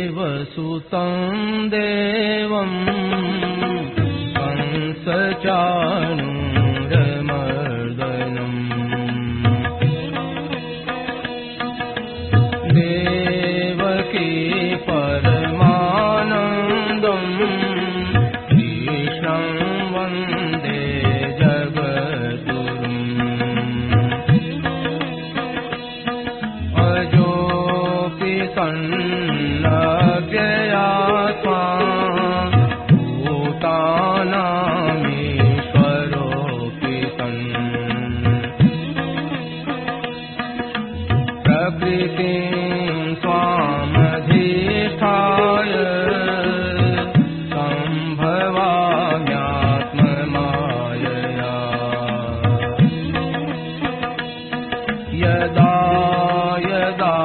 वसुदेवसुतं देवं कंसचाणूरमर्दनम् देवकी परमानन्दं कृष्णं वन्दे जगद्गुरुम् सन्नव्ययात्मा भूतानामीश्वरोऽपि सन् प्रकृतिं स्वामधिष्ठाय सम्भवाम्यात्ममायया यदा यदा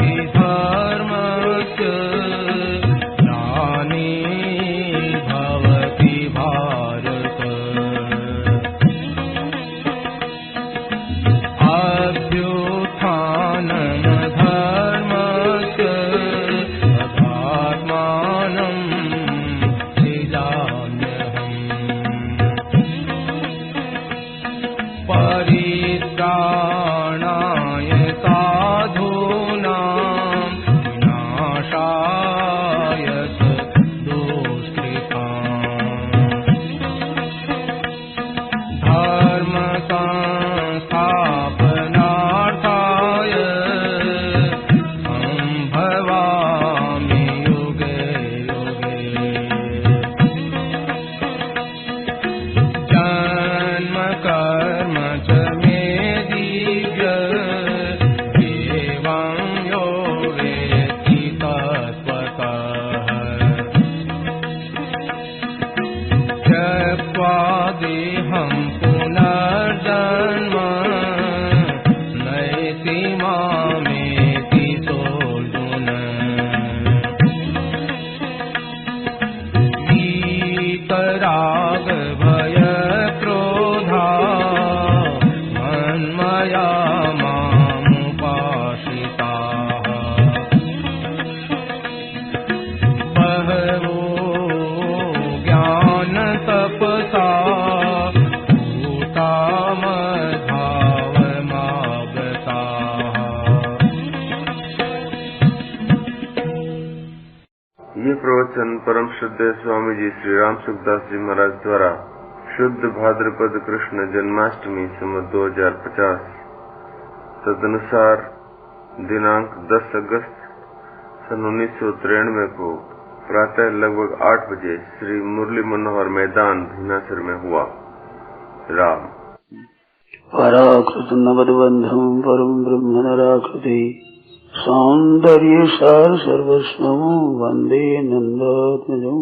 हि धर्मस्य ग्लानिर्भवति भारत अभ्युत्थानमधर्मस्य तदात्मानं सृजाम्यहम् परित्राणाय साधूनां विनाशाय दुष्कृताम् धर्म संस्थापनार्थाय सम्भवामि युगे युगे जन्म कर्म च मे दिव्य एवं यो वेत्ति तत्त्वतः त्यक्त्वा देहं पुनर्जन्म नयति मामेति सोऽर्जुन वीतराग भय क्रोधा मन्मया मामुपाश्रिताः बहवो ज्ञानतपसा भूता मद्भावमागताः। ये प्रवचन परम श्रद्धेय स्वामी जी श्री राम सुखदास जी महाराज द्वारा शुद्ध भाद्रपद कृष्ण जन्माष्टमी संवत 2050 तदनुसार दिनांक 10 अगस्त सन 1993 को प्रातः लगभग 8 बजे श्री मुरली मनोहर मैदान भीनासर में हुआ। राम पराकृत नवद्बन्धं परं ब्रह्म नराकृते सौन्दर्य सार सर्वस्वं वन्दे नन्दात्मजं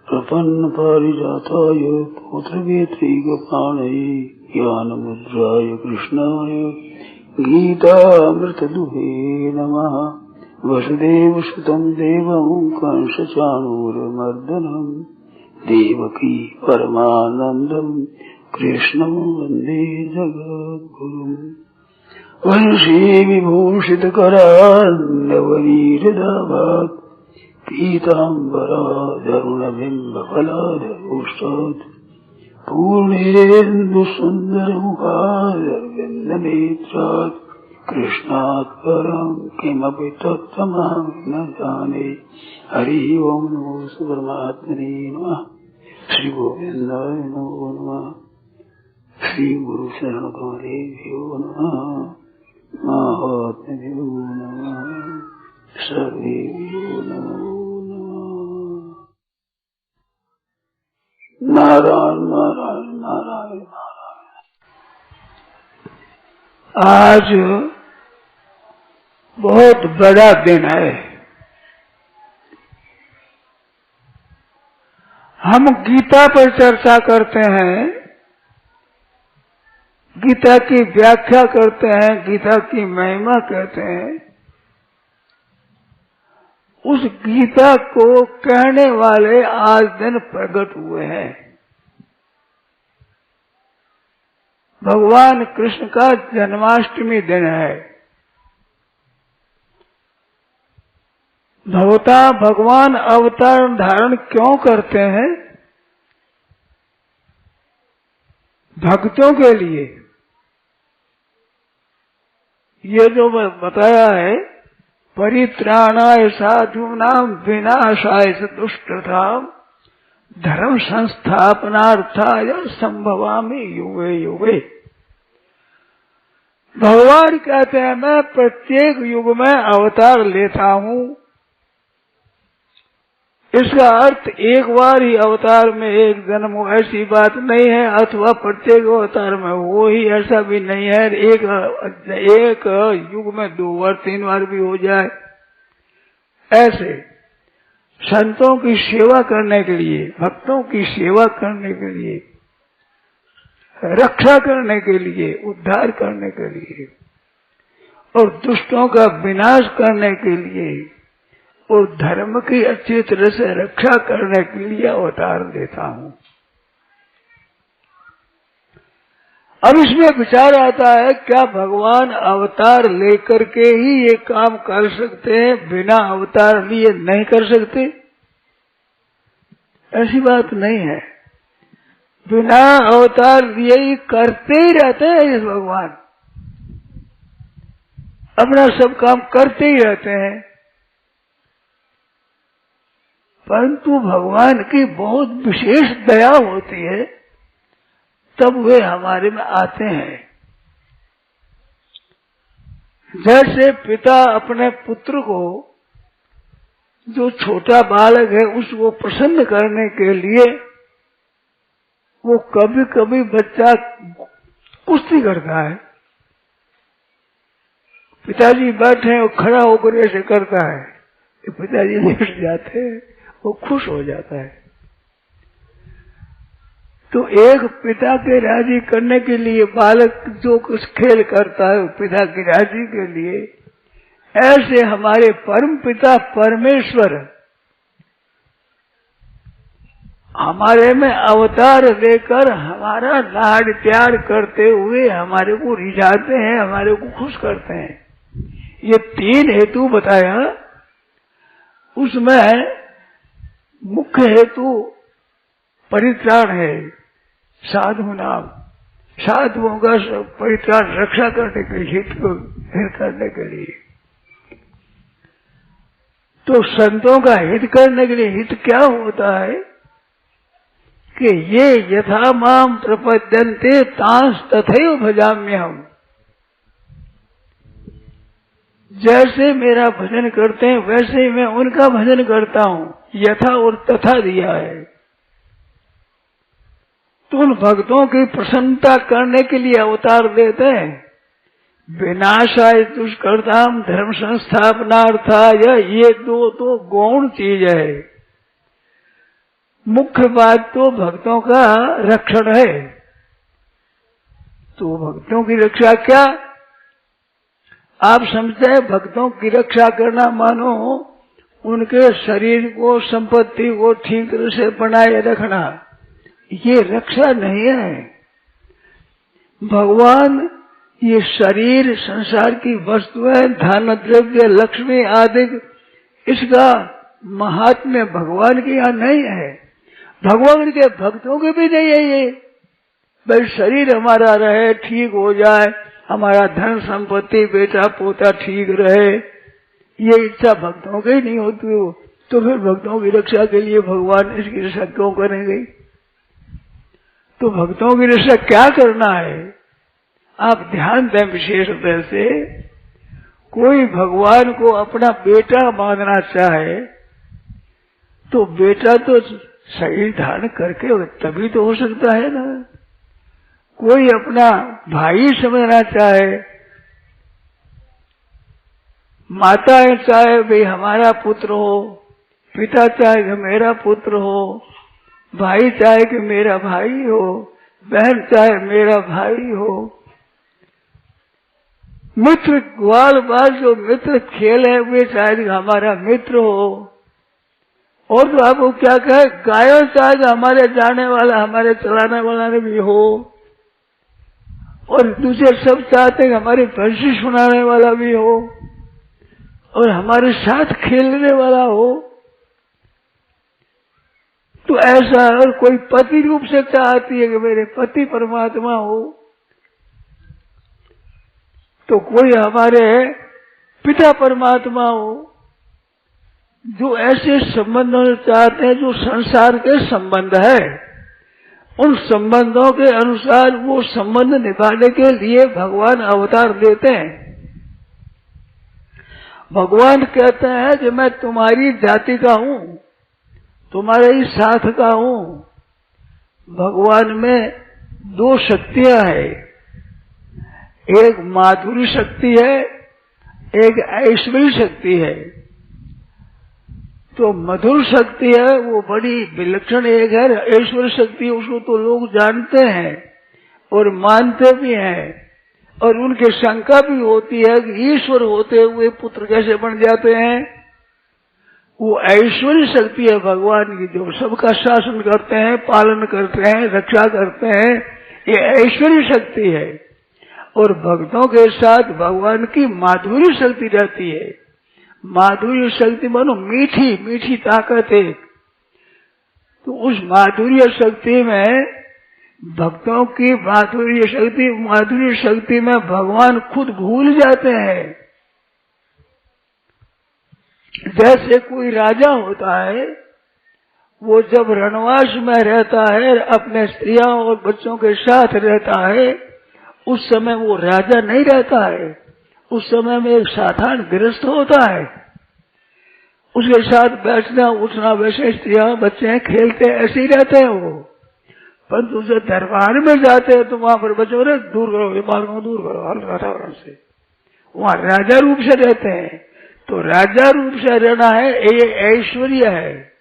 प्रपन्न पारिजाताय पौत्रवेत्रैकपाणये ज्ञानमुद्राय कृष्णाय गीतामृतदुहे नमः। वसुदेवसुतं देवं कंसचाणूरमर्दनं देवकी परमानन्दं कृष्णं वन्दे जगद्गुरुम्। वंशी विभूषितकरान्नवनीरदाभात् पीताम्बरादरुणबिम्बफलादरोष्टात् पूर्णेन्दुसुन्दरमुखादरविन्दनेत्रात् कृष्णात् परं किमपि तत्त्वमहं न जाने। हरि ओं नमो परमात्मने नमः। श्री गोविन्दाय नमो नमः। श्री गुरु शरण कमलेभ्यो नमः। महात्म्यो नमः। सर्वेभ्यो नमो नमः। नारायण नारायण नारायण नारायण। आज बहुत बड़ा दिन है। हम गीता पर चर्चा करते हैं गीता की व्याख्या करते हैं, गीता की महिमा कहते हैं, उस गीता को कहने वाले आज दिन प्रकट हुए हैं। भगवान कृष्ण का जन्माष्टमी दिन है। भगवान अवतार धारण क्यों करते हैं? भक्तों के लिए। ये जो बताया है, परित्राणाय साधूनां विनाशाय च दुष्कृताम् धर्म संस्थापनार्थाय संभवामि युगे युगे। भगवान कहते हैं मैं प्रत्येक युग में अवतार लेता हूँ। इसका अर्थ एक बार ही अवतार में एक जन्म हो ऐसी बात नहीं है, अथवा प्रत्येक अवतार में वो ही ऐसा भी नहीं है। एक युग में 2 बार 3 बार भी हो जाए। ऐसे संतों की सेवा करने के लिए, भक्तों की सेवा करने के लिए, रक्षा करने के लिए, उद्धार करने के लिए और दुष्टों का विनाश करने के लिए और धर्म की अच्छी तरह से रक्षा करने के लिए अवतार देता हूँ। अब इसमें विचार आता है, क्या भगवान अवतार लेकर के ही ये काम कर सकते हैं, बिना अवतार लिए नहीं कर सकते? ऐसी बात नहीं है। बिना अवतार लिए ही करते ही रहते हैं इस भगवान, अपना सब काम करते ही रहते हैं। परंतु भगवान की बहुत विशेष दया होती है, तब वे हमारे में आते हैं। जैसे पिता अपने पुत्र को, जो छोटा बालक है उसको प्रसन्न करने के लिए वो कभी कभी बच्चा कुश्ती करता है। पिताजी बैठे और खड़ा होकर ऐसे करता है, पिताजी लेट जाते हैं, वो खुश हो जाता है। तो एक पिता के राजी करने के लिए बालक जो कुछ खेल करता है पिता की राजी के लिए, ऐसे हमारे परम पिता परमेश्वर हमारे में अवतार लेकर हमारा लाड प्यार करते हुए हमारे को रिझाते हैं, हमारे को खुश करते हैं। ये 3 हेतु बताया। उसमें मुख्य हेतु परित्राण है, साधु नाम, साधुओं का परित्राण रक्षा करने के लिए, हित को करने के लिए। तो संतों का हित करने के लिए हित क्या होता है कि ये यथा माम प्रपद्यन्ते तांस तथैव भजाम्यहम्। जैसे मेरा भजन करते हैं वैसे ही मैं उनका भजन करता हूँ। यथा और तथा दिया है। तो उन भक्तों की प्रसन्नता करने के लिए अवतार देते हैं। विनाशाय दुष्कृताम धर्म संस्थापनार्थाय, ये 2 तो गौण चीज है। मुख्य बात तो भक्तों का रक्षण है। तो भक्तों की रक्षा क्या? आप समझते हैं भक्तों की रक्षा करना मानो उनके शरीर को, संपत्ति को ठीक तरह से बनाए रखना, ये रक्षा नहीं है। भगवान ये शरीर, संसार की वस्तुएं, धन द्रव्य, लक्ष्मी आदि, इसका महात्म्य भगवान के यहाँ नहीं है, भगवान के भक्तों के भी नहीं है। ये बस शरीर हमारा रहे, ठीक हो जाए, हमारा धन संपत्ति, बेटा पोता ठीक रहे, ये इच्छा भक्तों की नहीं होती हो। तो फिर भक्तों की रक्षा के लिए भगवान इसकी रक्षा क्यों करेंगे? तो भक्तों की रक्षा क्या करना है? आप ध्यान दें विशेषता से। कोई भगवान को अपना बेटा मानना चाहे तो बेटा तो शरीर धारण करके तभी तो हो सकता है ना। कोई अपना भाई समझना चाहे, माता चाहे भाई हमारा पुत्र हो, पिता चाहे कि मेरा पुत्र हो, भाई चाहे कि मेरा भाई हो, बहन चाहे मेरा भाई हो, मित्र ग्वाल बाल जो मित्र खेल है वे शायद हमारा मित्र हो। और तो आपको क्या कहे, गायों शायद हमारे जाने वाला हमारे चलाने वाला ने भी हो, और दूसरे सब चाहते हैं हमारी भैंसी सुनाने वाला भी हो और हमारे साथ खेलने वाला हो। तो ऐसा, और कोई पति रूप से चाहती है कि मेरे पति परमात्मा हो, तो कोई हमारे पिता परमात्मा हो। जो ऐसे संबंधों चाहते हैं जो संसार के संबंध है, उन संबंधों के अनुसार वो संबंध निभाने के लिए भगवान अवतार देते हैं। भगवान कहते हैं कि मैं तुम्हारी जाति का हूं, तुम्हारे ही साथ का हूं। भगवान में दो शक्तियां हैं, एक माधुरी शक्ति है, एक ऐश्वर्य शक्ति है। तो मधुर शक्ति है वो बड़ी विलक्षण एक है, ऐश्वर्य शक्ति उसको तो लोग जानते हैं और मानते भी हैं, और उनकी शंका भी होती है कि ईश्वर होते हुए पुत्र कैसे बन जाते हैं। वो ऐश्वर्य शक्ति है भगवान की, जो सबका शासन करते हैं, पालन करते हैं, रक्षा करते हैं, ये ऐश्वर्य शक्ति है। और भक्तों के साथ भगवान की माधुर्य शक्ति रहती है। माधुर्य शक्ति मानो मीठी मीठी ताकत है। तो उस माधुर्य शक्ति में, भक्तों की माधुर्य शक्ति में भगवान खुद भूल जाते हैं। जैसे कोई राजा होता है, वो जब रणवास में रहता है, अपने स्त्रियों और बच्चों के साथ रहता है, उस समय वो राजा नहीं रहता है, उस समय में एक साधारण गृहस्थ होता है। उसके साथ बैठना उठना, वैसे स्त्रियां बच्चे खेलते ऐसे ही रहते हैं वो। परंतु जब दरबार में जाते हैं तो वहां पर बच्चों ने दूर करो, ये बात को दूर करो हर वातावरण से, वहां राजा रूप से रहते हैं। तो राजा रूप से रहना है, ये ऐश्वर्य है।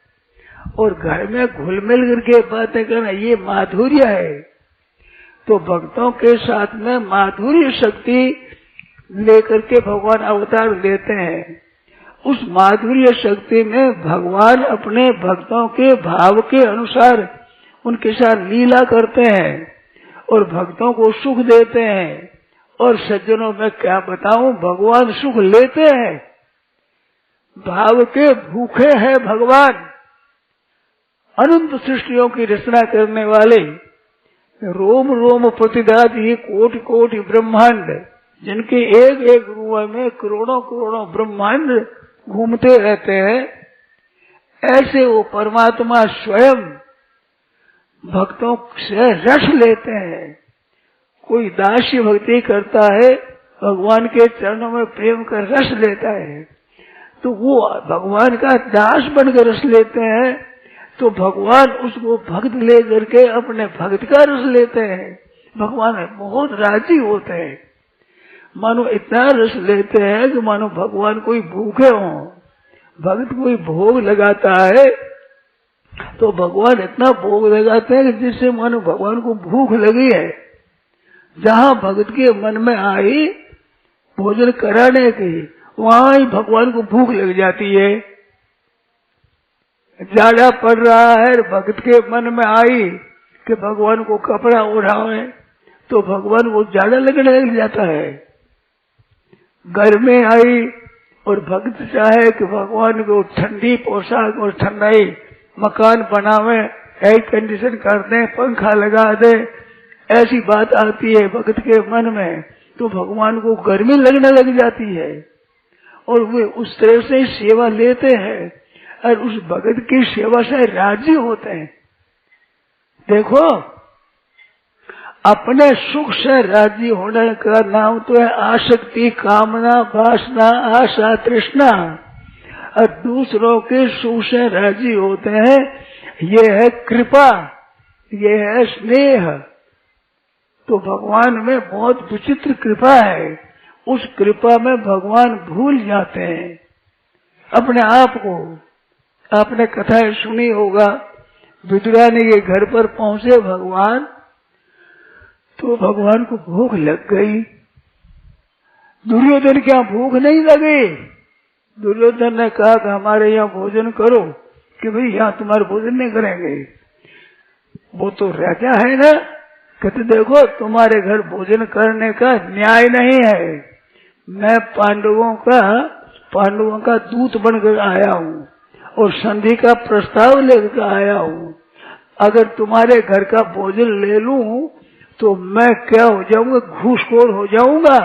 और घर में घुल मिल करके बातें करना, ये माधुर्य है। तो भक्तों के साथ में माधुर्य शक्ति लेकर के भगवान अवतार लेते हैं। उस माधुर्य शक्ति में भगवान अपने भक्तों के भाव के अनुसार उनके साथ लीला करते हैं और भक्तों को सुख देते हैं। और सज्जनों में क्या बताऊं, भगवान सुख लेते हैं। भाव के भूखे हैं भगवान। अनंत सृष्टियों की रचना करने वाले, रोम रोम प्रतिदात ये कोटि कोटि ब्रह्मांड, जिनके एक एक रूप में करोड़ों करोड़ों ब्रह्मांड घूमते रहते हैं, ऐसे वो परमात्मा स्वयं भक्तों से रस लेते हैं। कोई दास्य भक्ति करता है, भगवान के चरणों में प्रेम कर रस लेता है, तो वो भगवान का दास बनकर रस लेते हैं। तो भगवान उसको भक्त ले करके अपने भक्त का रस लेते हैं। भगवान बहुत राजी होते हैं, मानो इतना रस लेते हैं कि मानो भगवान कोई भूखे हों। भक्त कोई भोग लगाता है तो भगवान इतना भोग लगाते हैं कि जिससे मानो भगवान को भूख लगी है। जहाँ भक्त के मन में आई भोजन कराने की, वहां ही भगवान को भूख लग जाती है। जाड़ा पड़ रहा है, भक्त के मन में आई कि भगवान को कपड़ा ओढ़ावे, तो भगवान को जाड़ा लगने लग जाता है। गर्मी आई और भक्त चाहे कि भगवान को ठंडी पोशाक और ठंडाई मकान बनावे, एयर कंडीशन कर दे, पंखा लगा दे, ऐसी बात आती है भक्त के मन में, तो भगवान को गर्मी लगने लग जाती है और वे उस तरह से सेवा लेते हैं और उस भगत की सेवा से राजी होते हैं। देखो, अपने सुख से राजी होने का नाम तो है आसक्ति, कामना, वासना, आशा, तृष्णा। और दूसरों के सुख से राजी होते हैं, ये है कृपा, ये है स्नेह। तो भगवान में बहुत विचित्र कृपा है। उस कृपा में भगवान भूल जाते हैं अपने आप को। आपने कथाएं सुनी होगा, विदुरानी के घर पर पहुंचे भगवान, तो भगवान को भूख लग गई। दुर्योधन क्या भूख नहीं लगी? दुर्योधन ने कहा कि हमारे यहाँ भोजन करो, कि भाई यहाँ तुम्हारे भोजन नहीं करेंगे। वो तो राजा है ना, कहते देखो तुम्हारे घर भोजन करने का न्याय नहीं है। मैं पांडवों का दूत बनकर आया हूँ और संधि का प्रस्ताव लेकर आया हूँ। अगर तुम्हारे घर का भोजन ले लूं तो मैं क्या हो जाऊंगा? घूसखोर हो जाऊंगा।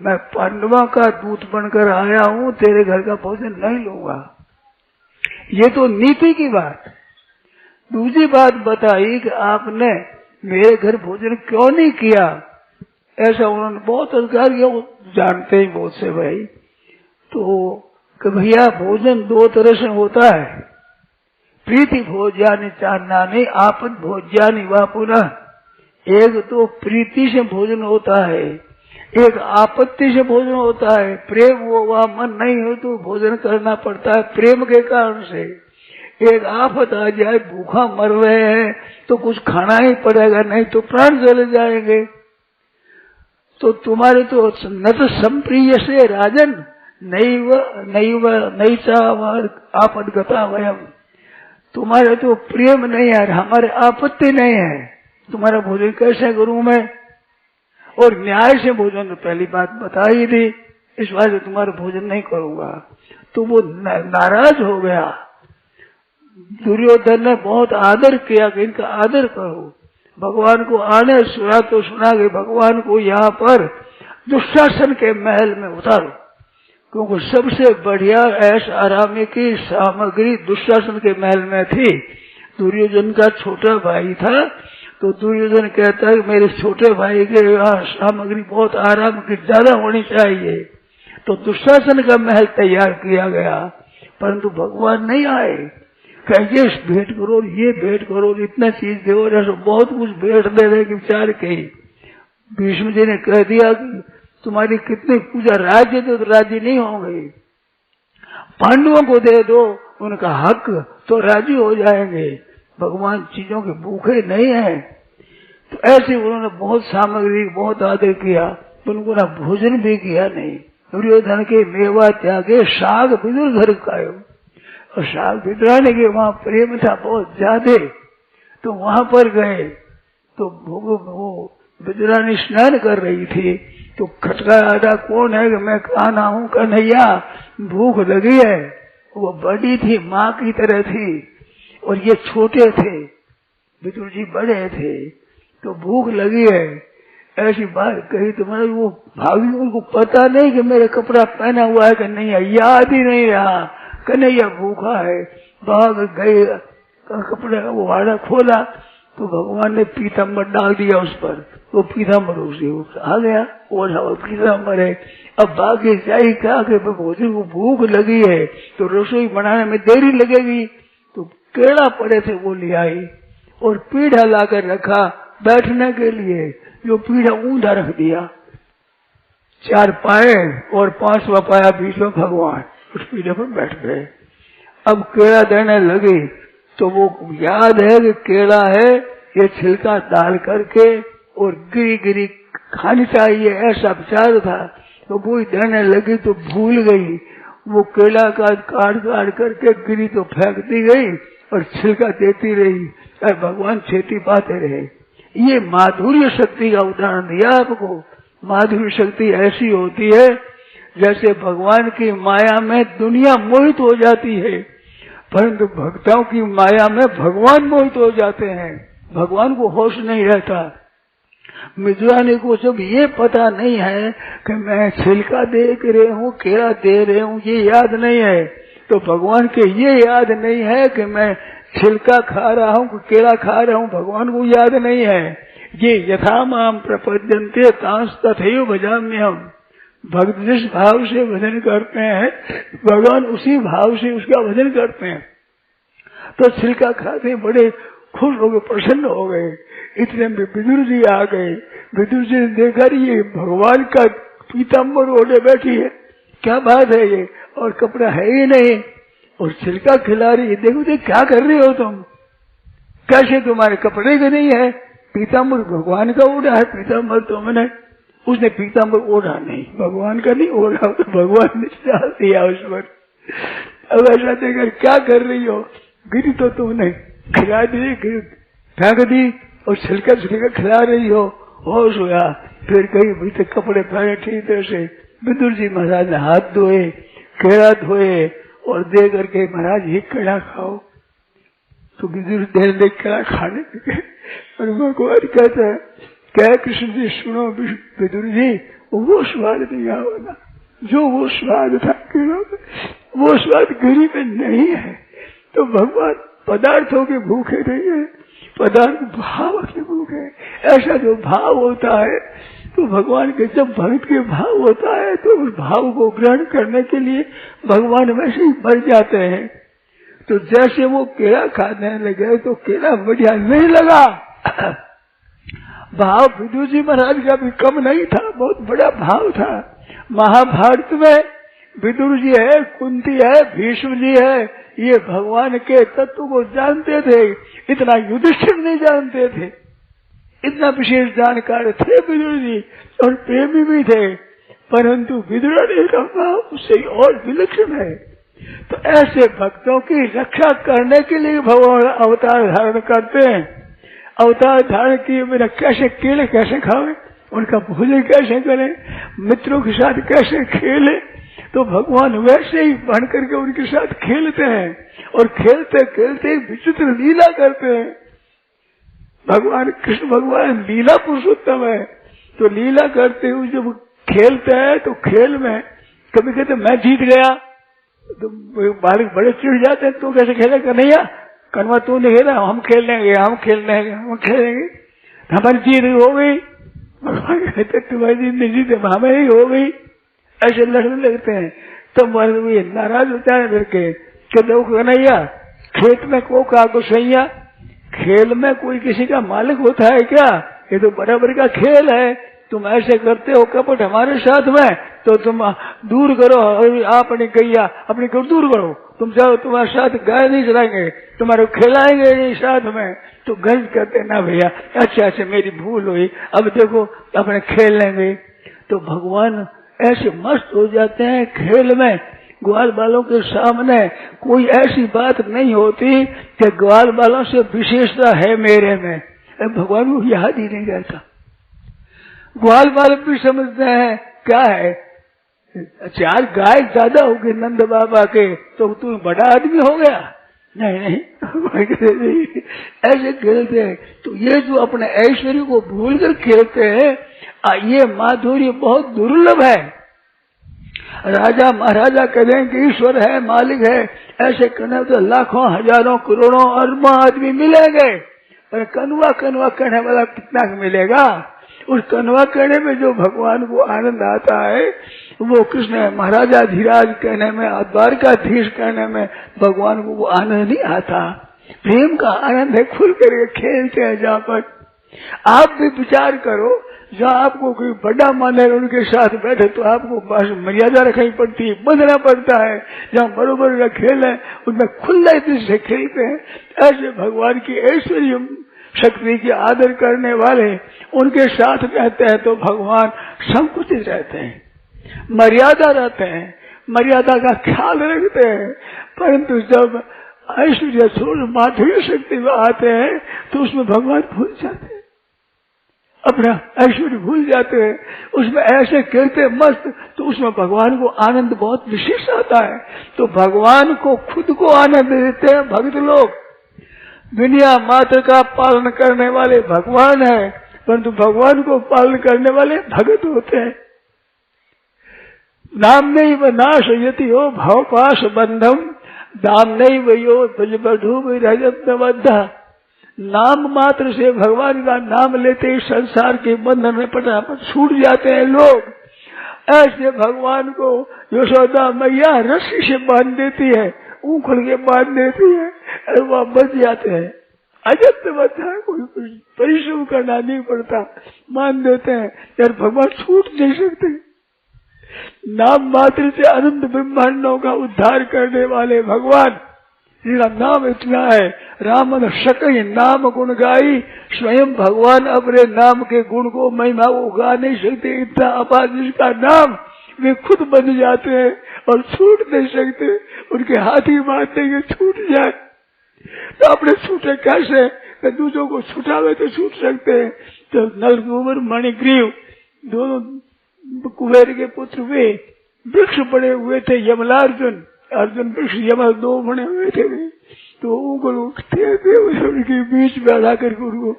मैं पांडवों का दूत बनकर आया हूँ, तेरे घर का भोजन नहीं लूंगा। ये तो नीति की बात। दूसरी बात बताई कि आपने मेरे घर भोजन क्यों नहीं किया? ऐसा उन्होंने बहुत अधिकार किया, वो जानते ही बहुत से भाई। तो कि भैया भोजन दो तरह से होता है, प्रीति भोज्यानि चान्नानि आपद भोज्यानि वा पुनः। एक तो प्रीति से भोजन होता है, एक आपत्ति से भोजन होता है। प्रेम वो वह मन नहीं हो तो भोजन करना पड़ता है प्रेम के कारण से। एक आफत आ जाए, भूखा मर रहे हैं तो कुछ खाना ही पड़ेगा, नहीं तो प्राण चले जाएंगे। तो तुम्हारे तो न तो संप्रिय से राजन नहीं आपद गता वयम। तुम्हारे तो प्रेम नहीं है, हमारे आपत्ति नहीं है, तुम्हारा भोजन कैसे करूं मैं? और न्याय से भोजन तो पहली बात बता ही थी, इस बात से तुम्हारा भोजन नहीं करूंगा। तो वो नाराज हो गया। दुर्योधन ने बहुत आदर किया कि इनका आदर करो, भगवान को आने सुना तो सुना कि भगवान को यहाँ पर दुशासन के महल में उतारो, क्योंकि सबसे बढ़िया ऐश आरामी की सामग्री दुशासन के महल में थी। दुर्योधन का छोटा भाई था, तो दुर्योधन कहता है मेरे छोटे भाई के यहाँ सामग्री बहुत आराम की ज्यादा होनी चाहिए। तो दुशासन का महल तैयार किया गया, परंतु भगवान नहीं आए। ये भेंट करो, ये भेंट करो, इतना चीज दो, जैसे बहुत कुछ भेंट दे रहे कि विचार के। भीष्म जी ने कह दिया कि तुम्हारी कितनी पूजा राज्य तो राजी नहीं होंगे, पांडवों को दे दो उनका हक तो राजी हो जाएंगे। भगवान चीजों के भूखे नहीं है। तो ऐसे उन्होंने बहुत सामग्री बहुत आदर किया, उनको ना भोजन भी किया नहीं। दुर्योधन के मेवा त्यागे साग विदुर घर खायो, और साग विदुराने के वहां प्रेम था बहुत ज्यादा। तो वहां पर गए तो वो विदुरानी स्नान कर रही थी, तो खटखटाया कौन है कि मैं कान्हा हूँ कन्हैया, भूख लगी है। वो बड़ी थी, माँ की तरह थी, और ये छोटे थे, विदुर जी बड़े थे, तो भूख लगी है। ऐसी बात कही तो मैं वो भाभी, उनको पता नहीं कि मेरे कपड़ा पहना हुआ है कि नहीं है, याद ही नहीं रहा। कन्हैया भूखा है, भाग गए, कपड़े का वो वाड़ा खोला तो भगवान ने पीताम्बर डाल दिया उस पर, वो पीताम्बर उसे आ गया और पीताम्बर है। अब बाकी चाहिए क्या कि भोजन को भूख लगी है तो रसोई बनाने में देरी लगेगी, तो केड़ा पड़े थे वो ले आई और पीढ़ा लाकर रखा बैठने के लिए। जो पीढ़ा ऊंधा रख दिया, 4 पाए और 5वां पाया बीच में भगवान उस पीढ़े पर बैठ गए। अब केड़ा देने लगी तो वो याद है कि केड़ा है ये छिलका डाल करके और गिरी गिरी खानी चाहिए, ऐसा विचार था। तो वो देने लगी तो भूल गई, वो केला का काट करके गिरी तो फेंकती गई और छिलका देती रही, भगवान छेती पाते रहे। ये माधुर्य शक्ति का उदाहरण दिया आपको। माधुर्य शक्ति ऐसी होती है जैसे भगवान की माया में दुनिया मोहित हो जाती है, परंतु भक्तों की माया में भगवान मोहित हो जाते हैं, भगवान को होश नहीं रहता। मिजुरानी को जब ये पता नहीं है कि मैं छिलका दे रहे हूँ, केला दे रहे हूँ, ये याद नहीं है, तो भगवान के ये याद नहीं है कि मैं छिलका खा रहा हूँ, केला खा रहा हूँ, भगवान को याद नहीं है। ये यथा माम प्रपद्यन्ते तांस तथैव भजाम्यहम्। भक्त जिस भाव से भजन करते हैं, भगवान उसी भाव से उसका भजन करते हैं। तो छिलका खाते बड़े खुश हो गए, प्रसन्न हो गए। इतने में विदुर जी आ गए। विदुर जी ने देखा ये भगवान का पीताम्बर ओढ़े बैठी है, क्या बात है ये, और कपड़ा है ही नहीं और छिलका खिला रही है। देखो देख क्या कर रही हो तुम, कैसे तुम्हारे कपड़े के नहीं है, पीताम्बर भगवान का ओढ़ा है, पीताम्बर तुमने। उसने पीताम्बर ओढ़ा नहीं, भगवान का नहीं ओढ़ा, तो भगवान ने डाल दिया उस पर। अब ऐसा देखकर क्या कर रही हो, गिरी तो तुमने खिला दी, फेंक दी और छिलका खिला रही हो, होश हुआ, फिर कहीं भीतर कपड़े पहने ठीक तरह से। विदुर जी महाराज ने हाथ धोए, केड़ा धोए और दे करके महाराज ये केड़ा खाओ, तो विदुर देर दे केड़ा खाने लगे। और भगवान कहता है, क्या कृष्ण जी सुनो विदुर जी, वो स्वाद नहीं आवेगा जो वो स्वाद था केड़ा में, वो स्वाद गिरी में नहीं है। तो भगवान पदार्थों के भूखे नहीं है, पदार्थ भाव के भूखे। ऐसा जो भाव होता है, तो भगवान के जब भक्त के भाव होता है तो उस भाव को ग्रहण करने के लिए भगवान वैसे ही मर जाते हैं। तो जैसे वो केला खाने लगे तो केला बढ़िया नहीं लगा। भाव विदुर जी महाराज का भी कम नहीं था, बहुत बड़ा भाव था। महाभारत में विदुर जी है, कुंती है, भीष्म जी है, ये भगवान के तत्व को जानते थे, इतना युधिष्ठिर नहीं जानते थे। इतना विशेष जानकार थे विदुर जी और प्रेमी भी थे, परंतु विदुर का भाव उससे और विलक्षण है। तो ऐसे भक्तों की रक्षा करने के लिए भगवान अवतार धारण करते हैं। अवतार धारण किए बिना कैसे केले कैसे खावे, उनका भोजन कैसे करें, मित्रों के साथ कैसे खेले, तो भगवान वैसे ही बन करके उनके साथ खेलते हैं और खेलते खेलते विचित्र लीला करते हैं। भगवान कृष्ण भगवान लीला पुरुषोत्तम है, तो लीला करते हुए जब खेलते हैं तो खेल में कभी कहते मैं जीत गया, तो बालक बड़े चिढ़ जाते हैं, तो कैसे खेलेगा, कन्हैया कन्वा तू नहीं खेला, हम खेल लेंगे, हम खेल लेंगे, हम खेलेंगे, हमारी जीत हो गई। भगवान कहते तुम्हारी जीत नहीं जीते, हमें ही हो गई। ऐसे लड़ने लगते हैं। तब ये नाराज होता है करके कन्हैया खेत में को का सैया, खेल में कोई किसी का मालिक होता है क्या, ये तो बराबर का खेल है। तुम ऐसे करते हो कपट हमारे साथ में, तो तुम दूर करो, अपनी गैया अपनी को दूर करो, तुम जाओ, तुम्हारे साथ गाय नहीं चलाएंगे, तुम्हारे खिलाएंगे नहीं साथ में। तो गंज करते ना भैया, अच्छा अच्छा मेरी भूल हुई, अब देखो अपने खेल लेंगे। तो भगवान ऐसे मस्त हो जाते हैं खेल में, ग्वाल बालों के सामने कोई ऐसी बात नहीं होती कि ग्वाल बालों से विशेषता है मेरे में, भगवान को याद ही नहीं रहता। ग्वाल बाल भी समझते हैं क्या है, 4 गाय ज्यादा होगी नंद बाबा के तो तू बड़ा आदमी हो गया, नहीं ऐसे खेलते हैं। तो ये जो अपने ऐश्वर्य को भूलकर खेलते हैं, ये माधुर्य बहुत दुर्लभ है। राजा महाराजा कहें कि ईश्वर है, मालिक है, ऐसे कहने तो लाखों हजारों करोड़ों अरबों आदमी मिलेंगे, पर कनवा कनवा कहने वाला कितना मिलेगा। उस कनवा कहने में जो भगवान को आनंद आता है, वो कृष्ण महाराजा धीराज कहने में, द्वारकाधीश कहने में भगवान को वो आनंद नहीं आता। प्रेम का आनंद है, खुल करके खेलते हैं। जहाँ पर आप भी विचार करो, जहाँ आपको कोई बड़ा माने उनके साथ बैठे तो आपको मर्यादा रखनी पड़ती है, बंधना पड़ता है। जहाँ बरोबर का खेल है उनमें खुले दिल से खेलते हैं। ऐसे भगवान की ऐश्वर्य शक्ति की आदर करने वाले उनके साथ रहते हैं तो भगवान संकुचित रहते हैं, मर्यादा रहते हैं, मर्यादा का ख्याल रखते हैं। परंतु जब ऐश्वर्य सूर्य माधुर्य शक्ति में आते हैं तो उसमें भगवान भूल जाते हैं, अपना ऐश्वर्य भूल जाते हैं, उसमें ऐसे खेलते मस्त, तो उसमें भगवान को आनंद बहुत विशेष आता है। तो भगवान को खुद को आनंद देते हैं भक्त लोग। दुनिया मात्र का पालन करने वाले भगवान है, परंतु भगवान को पालन करने वाले भगत होते हैं। नाम नहीं व नाश यति हो भवपाश बंधम, दाम नहीं वो रजत। नाम मात्र से भगवान का नाम लेते ही संसार के बंधन में पटापट छूट जाते हैं लोग। ऐसे भगवान को यशोदा मैया रस्सी से बांध देती है, उखड़ के बांध देती है और वह बच जाते हैं। अजब बता, कोई परिश्रम करना नहीं पड़ता, मान देते हैं यार, भगवान छूट नहीं सकते। नाम मात्र से अनंत ब्रह्मांडों का उद्धार करने वाले भगवान जिसका नाम इतना है, राम सकई नाम गुण गाई, स्वयं भगवान अपने नाम के गुण को महिमा को गा नहीं सकते। इतना अपार जिसका नाम वे खुद बन जाते हैं और छूट नहीं सकते। उनके हाथ ही बात नहीं कि छूट जाए, तो अपने छूटे कैसे? दूसरों को छुटावे तो छूट सकते हैं। तो नलकुबर मणिग्रीव दोनों कुबेर के पुत्र वे वृक्ष बने हुए थे। यमलार्जुन अर्जुन वृक्ष, यमल दो बने हुए थे। तो उनको उठते थे, उनके बीच में आधा करके उनको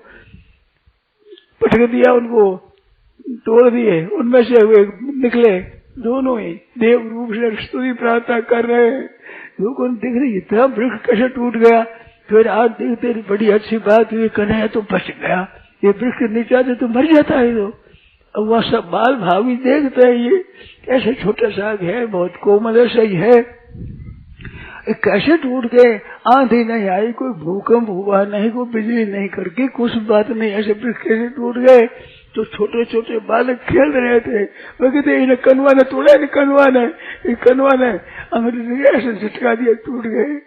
पटक दिया, उनको तोड़ दिए। उनमें से वे निकले दोनों ही देव रूप से स्तुति प्रार्थना कर रहे हैं। लोगों ने देख रहे इतना वृक्ष कैसे टूट गया। फिर आज देखते बड़ी अच्छी बात हुई, कन्हैया तो बच गया, ये वृक्ष नीचे आते तो मर जाता है। तो अब वह सब बाल भावी देखते हैं, ये कैसे छोटा सा है, बहुत कोमल ऐसा ही है, कैसे टूट गए। आंधी नहीं आई, कोई भूकंप हुआ नहीं, कोई बिजली नहीं करके, कुछ बात नहीं, ऐसे वृक्ष कैसे टूट गए। तो छोटे छोटे बालक खेल रहे थे, वो कहते इन्हें कनवा ने तोड़ा, इन्हें कनवा ने अंग्रेजी ऐसे झटका दिया, टूट गए।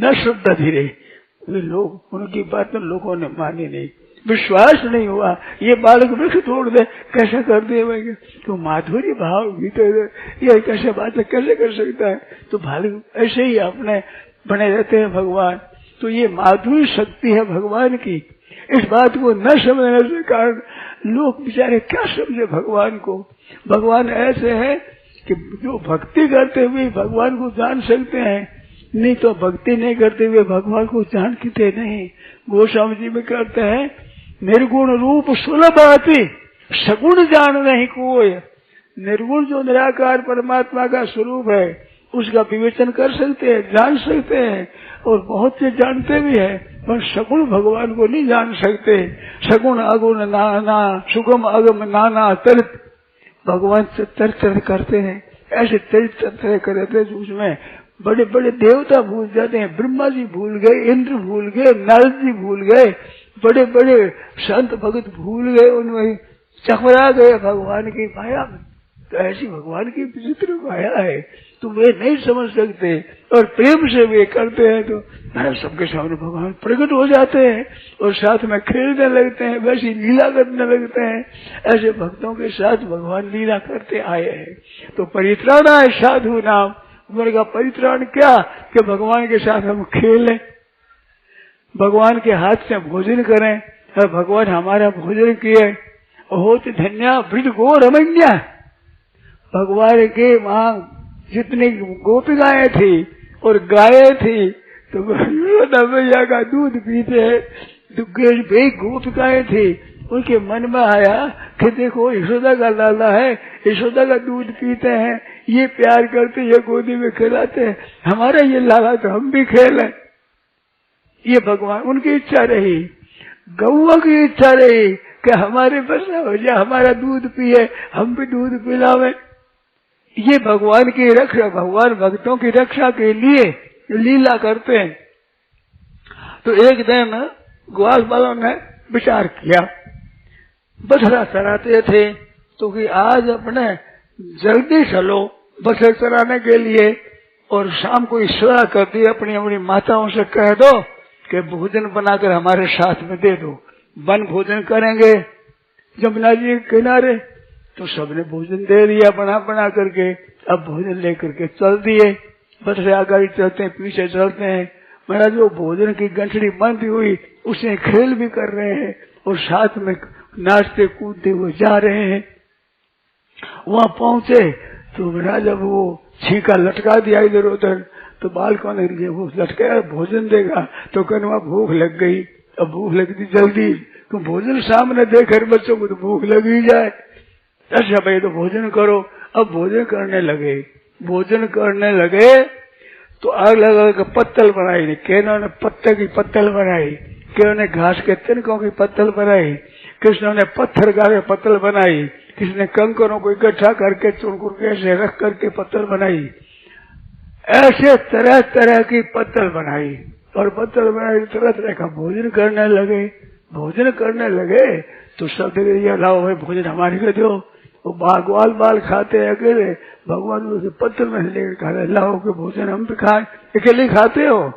न श्रद्धा धीरे, लोग उनकी बात लोगों ने मानी नहीं, विश्वास नहीं हुआ। ये बालक वृक्ष तोड़ दे, कैसा कर दे? तो माधुर्य भाव भीतर, ये कैसे बात है, कैसे कर सकता है? तो बालक ऐसे ही अपने बने रहते हैं भगवान। तो ये माधुर्य शक्ति है भगवान की। इस बात को न समझने के कारण लोग बेचारे क्या समझे भगवान को। भगवान ऐसे है कि जो भक्ति करते हुए भगवान को जान सकते हैं, नहीं तो भक्ति नहीं करते हुए भगवान को जानते नहीं। गोस्वामी जी में कहते हैं, निर्गुण रूप सुलभ आती, सगुण जान नहीं कोई। निर्गुण जो निराकार परमात्मा का स्वरूप है, उसका विवेचन कर सकते हैं, जान सकते हैं, और बहुत से जानते भी है, पर सगुण भगवान को नहीं जान सकते। सगुण अगुण नाना, सुगम अगम नाना तरित, भगवान से तरह करते हैं, ऐसे तरह करते हैं उसमें बड़े बड़े देवता भूल जाते हैं। ब्रह्मा जी भूल गए, इंद्र भूल गए, नारद जी भूल गए, बड़े बड़े संत भगत भूल गए, उनमें चकरा गए भगवान की माया में। तो ऐसी भगवान की विचित्र माया है, तो वे नहीं समझ सकते और प्रेम से वे करते हैं। तो सबके सामने भगवान प्रकट हो जाते हैं और साथ में खेलने लगते हैं, वैसी लीला करने लगते हैं। ऐसे भक्तों के साथ भगवान लीला करते आए हैं। तो परित्राणा है साधु नाम। उन्होंने कहा परित्राण क्या, कि भगवान के साथ हम खेलें, भगवान के हाथ से भोजन करें, भगवान हमारा भोजन किए। होत धन्या ब्रज गो रमण्या, भगवान के वहां जितनी गोपिकाएं थी और गायें थी, तो भैया का दूध पीते हैं। तो गोपिकाएं थी, उनके मन में आया कि देखो यशोदा का लाला है, यशोदा का दूध पीते हैं, ये प्यार करते, ये गोदी में खिलाते हैं, हमारा ये लाला तो हम भी खेलें। ये भगवान उनकी इच्छा रही, गौआ की इच्छा रही कि हमारे बच्चा हो जाए, हमारा दूध पिए, हम भी दूध पिलावे। ये भगवान की रक्षा, भगवान भक्तों की रक्षा के लिए लीला करते हैं। तो एक दिन ग्वाल वालों ने विचार किया, बछड़ा चराते थे, तो कि आज अपने जल्दी चलो बछड़ा चराने के लिए, और शाम को ईश्वरा कर दी, अपनी अपनी माताओं से कह दो कि भोजन बनाकर हमारे साथ में दे दो, वन भोजन करेंगे जमुना जी के किनारे। तो सबने भोजन दे दिया बना बना करके। अब भोजन लेकर के चल दिए, बछड़े आगे चलते हैं, पीछे चलते हैं। महाराज वो भोजन की गंठड़ी बंधी हुई, उसे खेल भी कर रहे हैं और साथ में नाचते कूदते हुए जा रहे हैं। वहां पहुंचे तो महाराज अब वो छींका लटका दिया इधर उधर, तो बालकों ने वो लटकाया भोजन देगा, तो कनवा भूख लग गई। अब भूख लगती जल्दी, तो भोजन सामने देकर बच्चों को तो भूख लग ही जाए। अच्छा भाई तो भोजन करो। अब भोजन करने लगे तो आग लगा के पत्तल बनाई, केनों ने पत्ते की पत्तल बनाई, केनों ने घास के तिनकों की पत्तल बनाई, कृष्ण ने पत्थर का पत्तल बनाई, किसी ने कंकरों को इकट्ठा करके चुनकुर के ऐसे रख करके पत्तल बनाई। ऐसे तरह तरह की पत्तल बनाई और पत्तल बनाई, तरह तरह का भोजन करने लगे तो सब ये लाओ भाई भोजन हमारे को दो। वो ग्वाल बाल खाते हैं अकेले, भगवान उसे पत्थर में लेकर खा रहे, लाओ के भोजन हम भी खाए, अकेले खाते हो?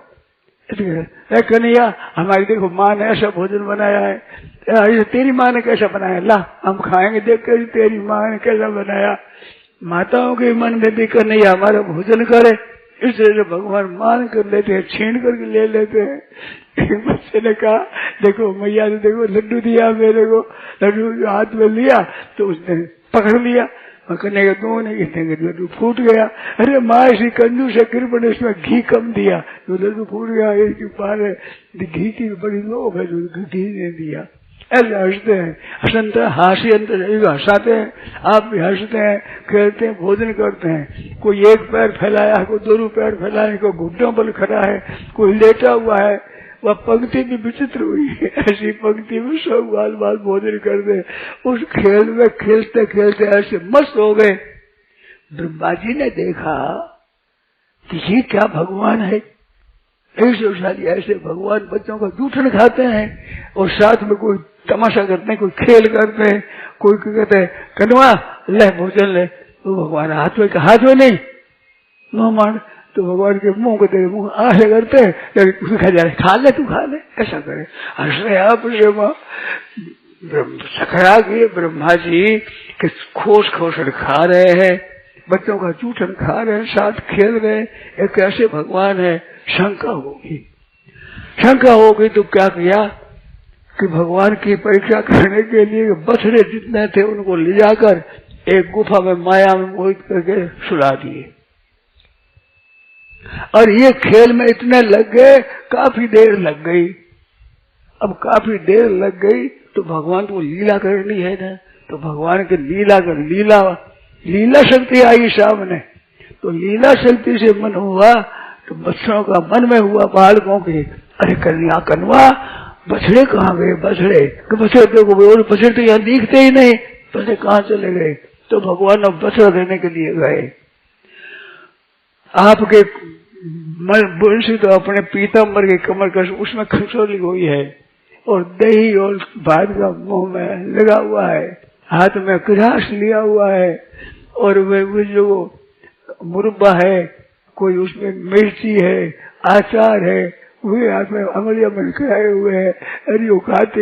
कन्हैया हमारी देखो माँ ने ऐसा भोजन बनाया है, तेरी माँ ने कैसा बनाया, ला हम खाएंगे, देख कर तेरी माँ ने कैसा बनाया। माताओं के मन में भी कन्हैया हमारा भोजन करे, इसलिए भगवान मान कर लेते हैं, छीन करके ले लेते हैं। एक बच्चे ने कहा देखो मैया ने देखो लड्डू दिया मेरे को, लड्डू हाथ में लिया तो उसने पकड़ लिया, कन्हैया दो नहीं देंगे, लड्डू फूट गया। अरे माँ ऐसी कंजूस है, कृपण इसमें घी कम दिया तो लड्डू फूट गया, इसकी पार घी की बड़ी लोभ है, घी ने दिया। ऐसे हंसते हैं, हंसते हंसाते हैं, आप भी हंसते हैं, खेलते हैं, भोजन करते हैं। कोई एक पैर फैलाया, कोई दोनों पैर फैलाया, कोई घुटनों पर खड़ा है, कोई लेटा हुआ है। वह पंक्ति भी विचित्र हुई है, ऐसी पंक्ति में सब बाल बाल भोजन करते, उस खेल में खेलते खेलते ऐसे मस्त हो गए। ब्रह्मा जी ने देखा कि ये क्या भगवान है, ऐसे भगवान बच्चों का जूठन खाते हैं और साथ में कोई तमाशा करते हैं, कोई खेल करते हैं, कोई कहते हैं कन्वा ले भोजन ले, तो भगवान हाथ में नहीं नो मान, तो भगवान के मुंह को तेरे मुंह आसे करते हैं, खा जा रहे, खा ले तू खा ले, ऐसा करे। हंस रहे आप सकरा के ब्रह्मा जी के खोस खोसड़ खा रहे हैं, बच्चों का जूठन खा रहे हैं, साथ खेल रहे हैं, एक ऐसे भगवान है। शंका होगी तो क्या किया कि भगवान की परीक्षा करने के लिए बछड़े जितने थे उनको ले जाकर एक गुफा में माया में मोहित करके सुला दिए, और ये खेल में इतने लग गए, काफी देर लग गई। अब काफी देर लग गई तो भगवान को लीला करनी है ना, तो भगवान के लीला शक्ति आई सामने, तो लीला शक्ति से मन हुआ, तो बच्चों का मन में हुआ बालकों के, अरे कन्या कन्वा बछड़े कहाँ गए, बछड़े तो यहाँ दिखते ही नहीं, बछड़े कहाँ चले गए। तो भगवान अब बछड़ा देने के लिए गए। आपके बंशी तो अपने पीताम्बर के कमर का उसमें खसोली हुई है, और दही और भात का मुंह में लगा हुआ है, हाथ में ग्रास लिया हुआ है, और वो जो मुरब्बा है, कोई उसमें मिर्ची है, आचार है, वे हाथ में अंगुलियां में खाए हुए हैं। अरे वो खाते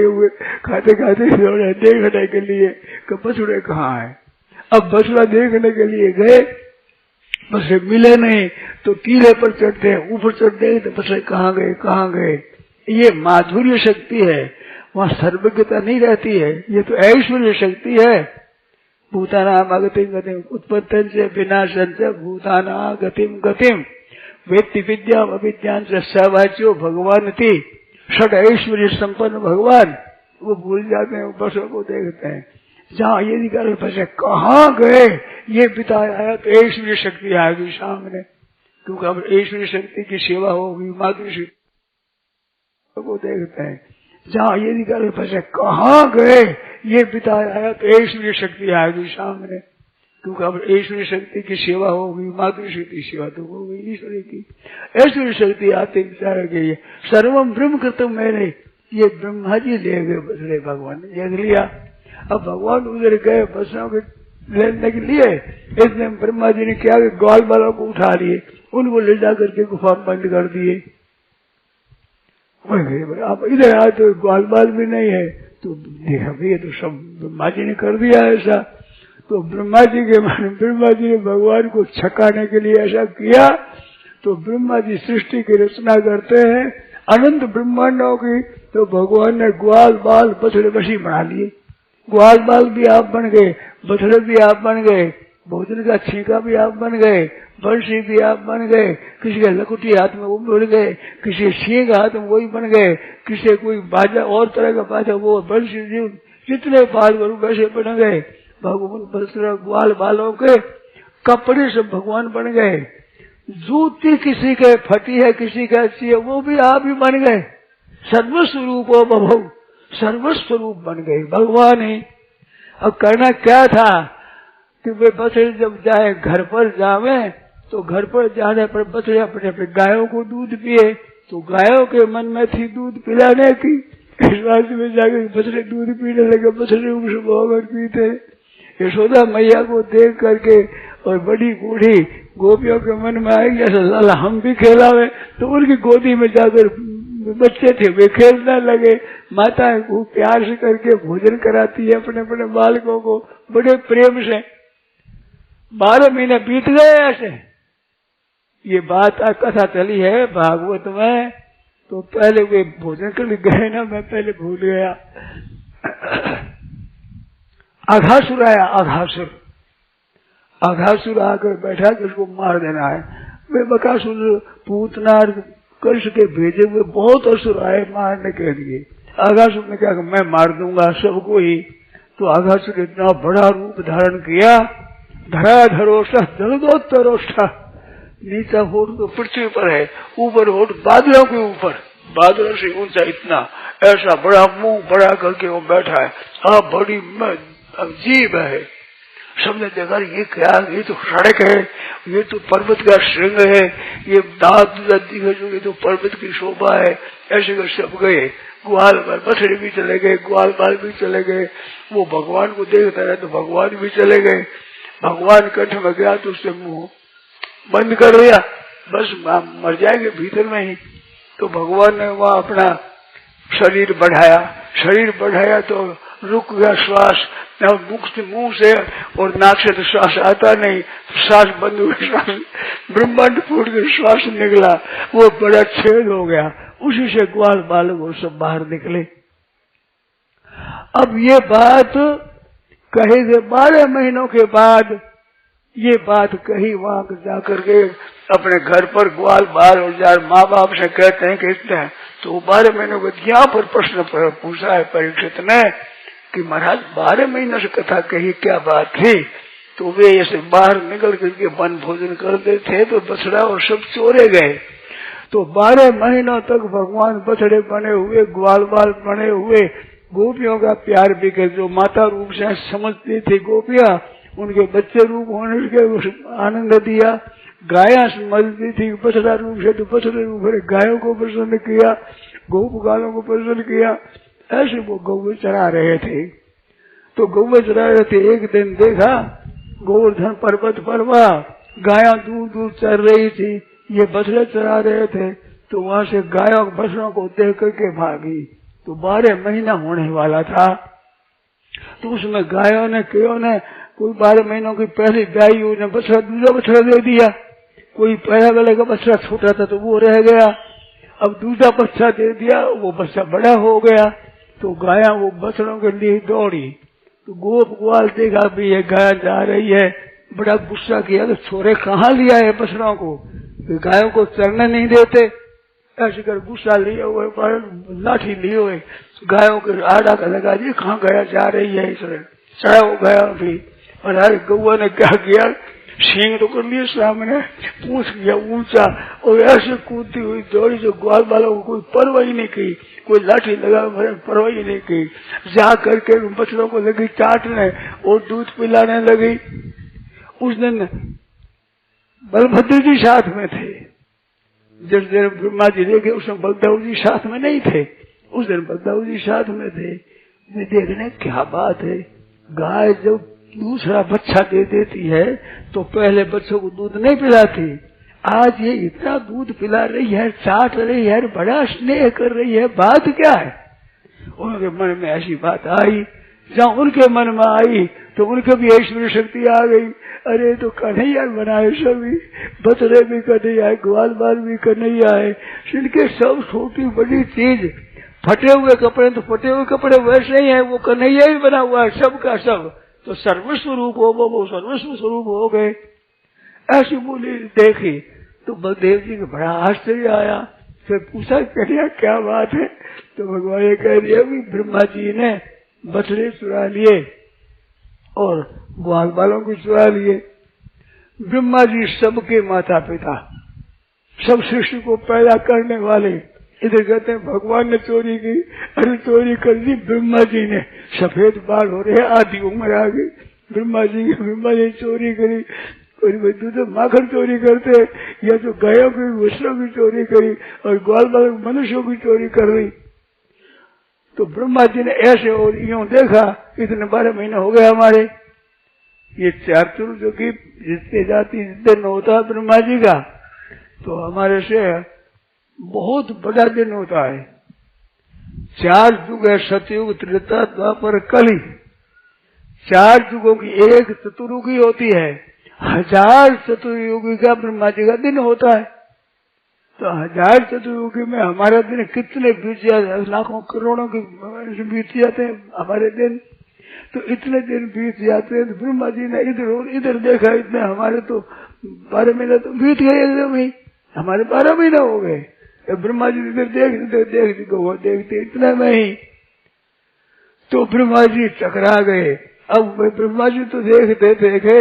देखने के लिए कि बछड़े कहाँ है। अब बछड़ा देखने के लिए गए, बछड़े मिले नहीं, तो टीले पर चढ़ते हैं, ऊपर चढ़ते हैं, तो बछड़े कहाँ गए। ये माधुर्य शक्ति है, वहाँ सर्वज्ञता नहीं रहती है, ये तो ऐश्वर्य शक्ति है। भूतानां गतिम उत्पत्तन से विनाशन से भूतानां गतिम वेत्ति विद्याम अविद्यां से सवाच्यो भगवान थी, षड ऐश्वर्य संपन्न भगवान, वो भूल जाते हैं, बसों को देखते हैं। जहाँ ये निकाल बसे कहाँ गए, ये पिता आया तो ऐश्वर्य शक्ति आ गई सामने, क्योंकि अब ऐश्वर्य शक्ति की सेवा होगी, मातृ को देखते हैं। जहाँ ये निकाल बसे कहाँ गए, ये पिता आया तो ऐश्वर्य शक्ति आ गई सामने, क्योंकि अब ऐश्वर्य शक्ति की सेवा होगी, मातृशक्ति सेवा तो होगी ईश्वर की। ऐश्वर्य शक्ति आते विचार गई, सर्वम ब्रह्म कृतम मैंने, ये ब्रह्मा जी ले गए बछड़े, भगवान ने देख लिया। अब भगवान उधर गए बच्चों के लेने के लिए, इसने ब्रह्मा जी ने क्या ग्वाल बालों को उठा लिए, उनको ले जा करके गुफा बंद कर दिए। आप इधर आए तो ग्वाल बाल भी नहीं है, तो देखा भैया तो सब ब्रह्मा जी ने कर दिया ऐसा। तो ब्रह्मा जी ने भगवान को छकाने के लिए ऐसा किया। तो ब्रह्मा जी सृष्टि की रचना करते हैं अनंत ब्रह्मांडों की, तो भगवान ने ग्वाल बाल बछड़े बसी बना लिए। ग्वाल बाल भी आप बन गए, बछड़े भी आप बन गए, भोजन का छींका भी आप बन गए, बंशी भी आप बन गए, किसी के लकुटी हाथ में वो बन गए, किसी सींग हाथ में वही बन गए, किसी कोई बाजा और तरह का बाजा वो बंशी, जितने बाल वैसे बन गए। भगवान बछड़ा ग्वाल बालों के कपड़े से भगवान बन गए। जूती किसी के फटी है, किसी के अच्छी है, वो भी आप ही बन गए। सर्वस्वरूप बभू, सर्वस्वरूप बन गए भगवान ही। अब करना क्या था कि वे बछड़े जब जाए घर पर जावे, तो घर पर जाने पर बछड़े अपने अपने गायों को दूध पिए, तो गायों के मन में थी दूध पिलाने की। इस बात में जाकर बछड़े दूध पीने लगे, बछड़े उसे होकर पीते। यशोदा मैया को देख करके और बड़ी बूढ़ी गोपियों के मन में आएगी ऐसा लाला हम भी खेलावे, तो उनकी गोदी में जाकर बच्चे थे वे खेलने लगे। माता को प्यार से करके भोजन कराती है अपने अपने बालकों को बड़े प्रेम से। 12 महीने बीत गए ऐसे। ये बात कथा चली है भागवत में। तो पहले वे भोजन के लिए गए ना, मैं पहले भूल गया। अघासुर आया, अघासुर आकर बैठा कि उसको मार देना है। वे बकासुर पूतना कर्ष के भेजे हुए बहुत असुर आए मारने के लिए। अघासुर ने कहा कि मैं मार दूंगा सबको ही। तो अघासुर इतना बड़ा रूप धारण किया, धराधरोष्ठ जलदोत्तरोष्ठ, नीचा होठ तो पृथ्वी पर है, ऊपर होठ बादलों के ऊपर, बादलों से ऊंचा इतना, ऐसा बड़ा मुंह बड़ा करके वो बैठा है। अब बड़ी जीभ है। सबने देखा ये क्या, ये तो सड़क है, ये तो पर्वत का श्रृंग है, ये दांत ये तो पर्वत की शोभा है। ऐसे कर सब गए। ग्वाल बाल बछड़े भी चले गए, ग्वाल बाल भी चले गए। वो भगवान को देखता रहे तो भगवान भी चले गए। भगवान कंठ में गया तो उससे मुंह बंद कर दिया, बस मर जाएंगे भीतर में ही। तो भगवान ने वहां अपना शरीर बढ़ाया तो रुक गया श्वास, मुंह से और नाक से तो श्वास आता नहीं, श्वास बंद हुआ, श्वास ब्रह्मांड फूट के श्वास निकला, वो बड़ा छेद हो गया। उसी से ग्वाल बालक वो सब बाहर निकले। अब ये बात कहे 12 महीनों के बाद ये बात कही वहां जाकर के अपने घर पर ग्वाल बाल और जार माँ बाप से कहते हैं कि इतना, तो 12 महीनों के यहाँ पर प्रश्न पूछा है परीक्षित ने कि महाराज 12 महीनों से कथा कही, क्या बात थी? तो वे ऐसे बाहर निकल करके वन भोजन करते थे तो बछड़ा और सब चोरे गए। तो 12 महीनों तक भगवान बछड़े बने हुए, ग्वाल बाल बने हुए, गोपियों का प्यार भी कर, जो माता रूप से समझती थी गोपियां, उनके बच्चे रूप होने के आनंद दिया। गाया समझती थी बछड़ा रूप से तो बछड़े रूप से गायों को प्रसन्न किया, गोप गालों को प्रसन्न किया। ऐसे वो गौ चरा रहे थे। तो गौ चरा रहे थे, एक दिन देखा गोवर्धन पर्वत पर वह गाया दूर दूर चल रही थी, ये बछड़े चरा रहे थे। तो वहां से गायों बछड़ों को देख करके भागी। तो 12 महीना होने वाला था। तो उसमें गायों ने क्यों ने कोई 12 महीनों की पहली ब्याई ने बछड़ा दूसरा बछड़ा दे दिया, कोई पहला वाले का बच्चा छोटा था तो वो रह गया, अब दूसरा बच्चा दे दिया, वो बच्चा बड़ा हो गया। तो गाया वो बछड़ों के लिए दौड़ी। तो गोप ग्वाल देखा भी ये गाय जा रही है, बड़ा गुस्सा किया तो छोरे कहाँ लिया है बछड़ों को, गायों को चरने नहीं देते। ऐसे कर गुस्सा लिए हुए लाठी लिए हुए गायों के आड़ा का लगा दिया, कहाँ गया जा रही है, इसने चढ़ा वो गया भी। और हर गौआ ने क्या किया, सींग तो कर लिए सामने, पूछ किया ऊंचा और ऐसे कूदती हुई दौड़ी जो ग्वाल वालों को कोई परवाह ही नहीं की, कोई लाठी लगा परवाह ही नहीं की। जा करके बछड़ों को लगी चाटने और दूध पिलाने लगी। उस दिन बलभद्र जी साथ में थे। जिस दिन ब्रह्मा जी देखे उसमें बलदेव जी साथ में नहीं थे, उस दिन बलदेव जी साथ में थे। देखने क्या बात है, गाय जब दूसरा बच्चा दे देती है तो पहले बच्चों को दूध नहीं पिलाती, आज ये इतना दूध पिला रही है, चाट रही है, बड़ा स्नेह कर रही है, बात क्या है? उनके मन में ऐसी बात आई। जहाँ उनके मन में आई तो उनके भी ऐश्वर्य शक्ति आ गई। अरे तो कन्हैया बनाए सभी, बछड़े भी कन्हैया है, ग्वाल बाल भी कन्हैया है, इनके सब छोटी बड़ी चीज, फटे हुए कपड़े तो फटे हुए कपड़े वैसे ही है, वो कन्हैया ही बना हुआ है सबका सब। तो सर्वस्व रूप हो वो सर्वस्व स्वरूप हो गए। ऐसी बोली देखी तो बलदेव जी को बड़ा आश्चर्य आया। फिर पूछा कन्हैया क्या बात है? तो भगवान ये कह दिया कि ब्रह्मा जी ने बछड़े चुरा लिए और ग्वाल बालों को चुरा लिए। ब्रह्मा जी सबके माता पिता, सब सृष्टि को पैदा करने वाले। इधर कहते हैं भगवान ने चोरी की, अरे चोरी कर दी ब्रह्मा जी ने, सफेद बाल हो रहे, आधी उम्र आ गई, ब्रह्मा जी चोरी करी। कोई दूध माखन चोरी करते, या तो गायों की वस्त्रों की चोरी करी और ग्वाल बाल मनुष्यों की चोरी कर रही। तो ब्रह्मा जी ने ऐसे और यूं देखा, इतने 12 महीने हो गए हमारे, ये 4 चतुर्युगी जितने जाति दिन होता है ब्रह्मा जी का, तो हमारे से बहुत बड़ा दिन होता है। 4 युग है, सतयुग, त्रेता, द्वापर, कली। 4 युगों की एक चतुर्युगी होती है। 1000 चतुर्युगी का ब्रह्मा जी का दिन होता है। तो 1000 चतुर्युगी में हमारा दिन कितने बीत जाते, लाखों करोड़ों के बीत जाते हैं हमारे दिन। तो इतने दिन बीत जाते हैं, तो ब्रह्मा जी ने इधर देखा, इतने हमारे तो 12 महीने तो बीत गए एकदम ही, हमारे 12 महीने हो गए। तो ब्रह्मा जी इधर देखते इतने में ही तो ब्रह्मा जी टकरा गए। अब ब्रह्मा जी तो देखते देखे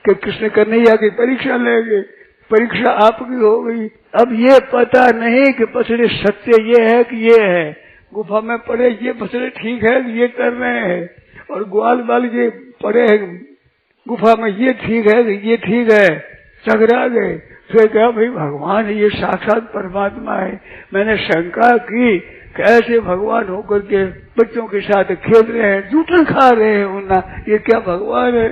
कि कृष्ण कन्हैया की परीक्षा लेंगे, परीक्षा आपकी हो गई। अब ये पता नहीं कि पसड़े सत्य ये है कि ये है, गुफा में पड़े ये पसड़े ठीक है कि ये कर रहे हैं, और ग्वाल बाल ये पड़े गुफा में ये ठीक है कि ये ठीक है, टकरा गए। फिर कहा भाई भगवान ये साक्षात परमात्मा है। मैंने शंका की कैसे भगवान होकर के बच्चों के साथ खेल रहे हैं, जूठन खा रहे हैं उन्ना, ये क्या भगवान है?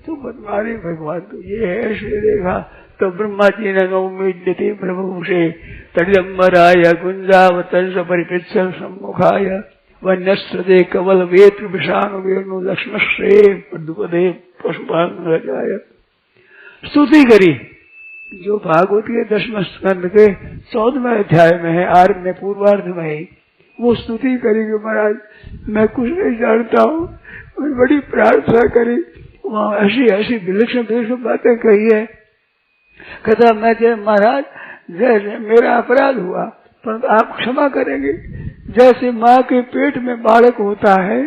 तो बनवारी भगवान तो ये है, ऐसे देखा। तो ब्रह्मा जी ने उम्मीद थी प्रभु से, तडिदम्बराय गुंजावतंस परिपृच्छल सम्मुखाय वन्यस्त्रदे कवल वेत्र विषाणु वेणु लक्ष्मश्रे पदुपदे पशुपाल स्तुति करी, जो भागवत के 10वें स्कंद के 14वें अध्याय में है, आरंभ में पूर्वार्ध में है। वो स्तुति करेंगे महाराज मैं कुछ नहीं जानता हूँ, बड़ी प्रार्थना करी, वहाँ ऐसी ऐसी विलक्षण बातें कही है। कहता मैं जय महाराज जैसे मेरा अपराध हुआ परंतु आप क्षमा करेंगे। जैसे माँ के पेट में बालक होता है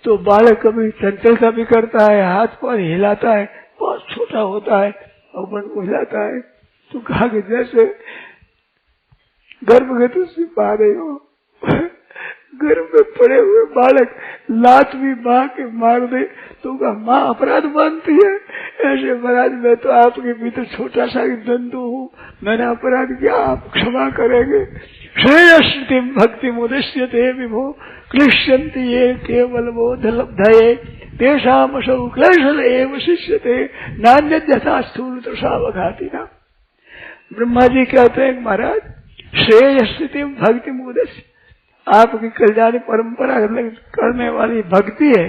तो बालक कभी चंचलता भी करता है, हाथ पैर हिलाता है, बहुत छोटा होता है और मन को हिलाता है। तो कहा कि जैसे गर्भ गति से पा रहे हो, गर्भ में पड़े हुए बालक लात भी माँ के मार दे तो माँ अपराध मानती है, ऐसे महाराज मैं तो आपके भीतर छोटा सा जंतु हूँ, मैंने अपराध किया, आप क्षमा करेंगे। श्रेयस्ति भक्ति मुदस्यते विभो क्लिश्यन्ति ये केवल बोध लब्धये तेषामसौ क्लेशल एव शिष्यते नान्यत् यथा स्थूल तृषावघातिना। ब्रह्मा जी कहते हैं महाराज श्रेयस्ति भक्ति मुदस्य, आपकी कल्याणी परंपरा करने वाली भक्ति है,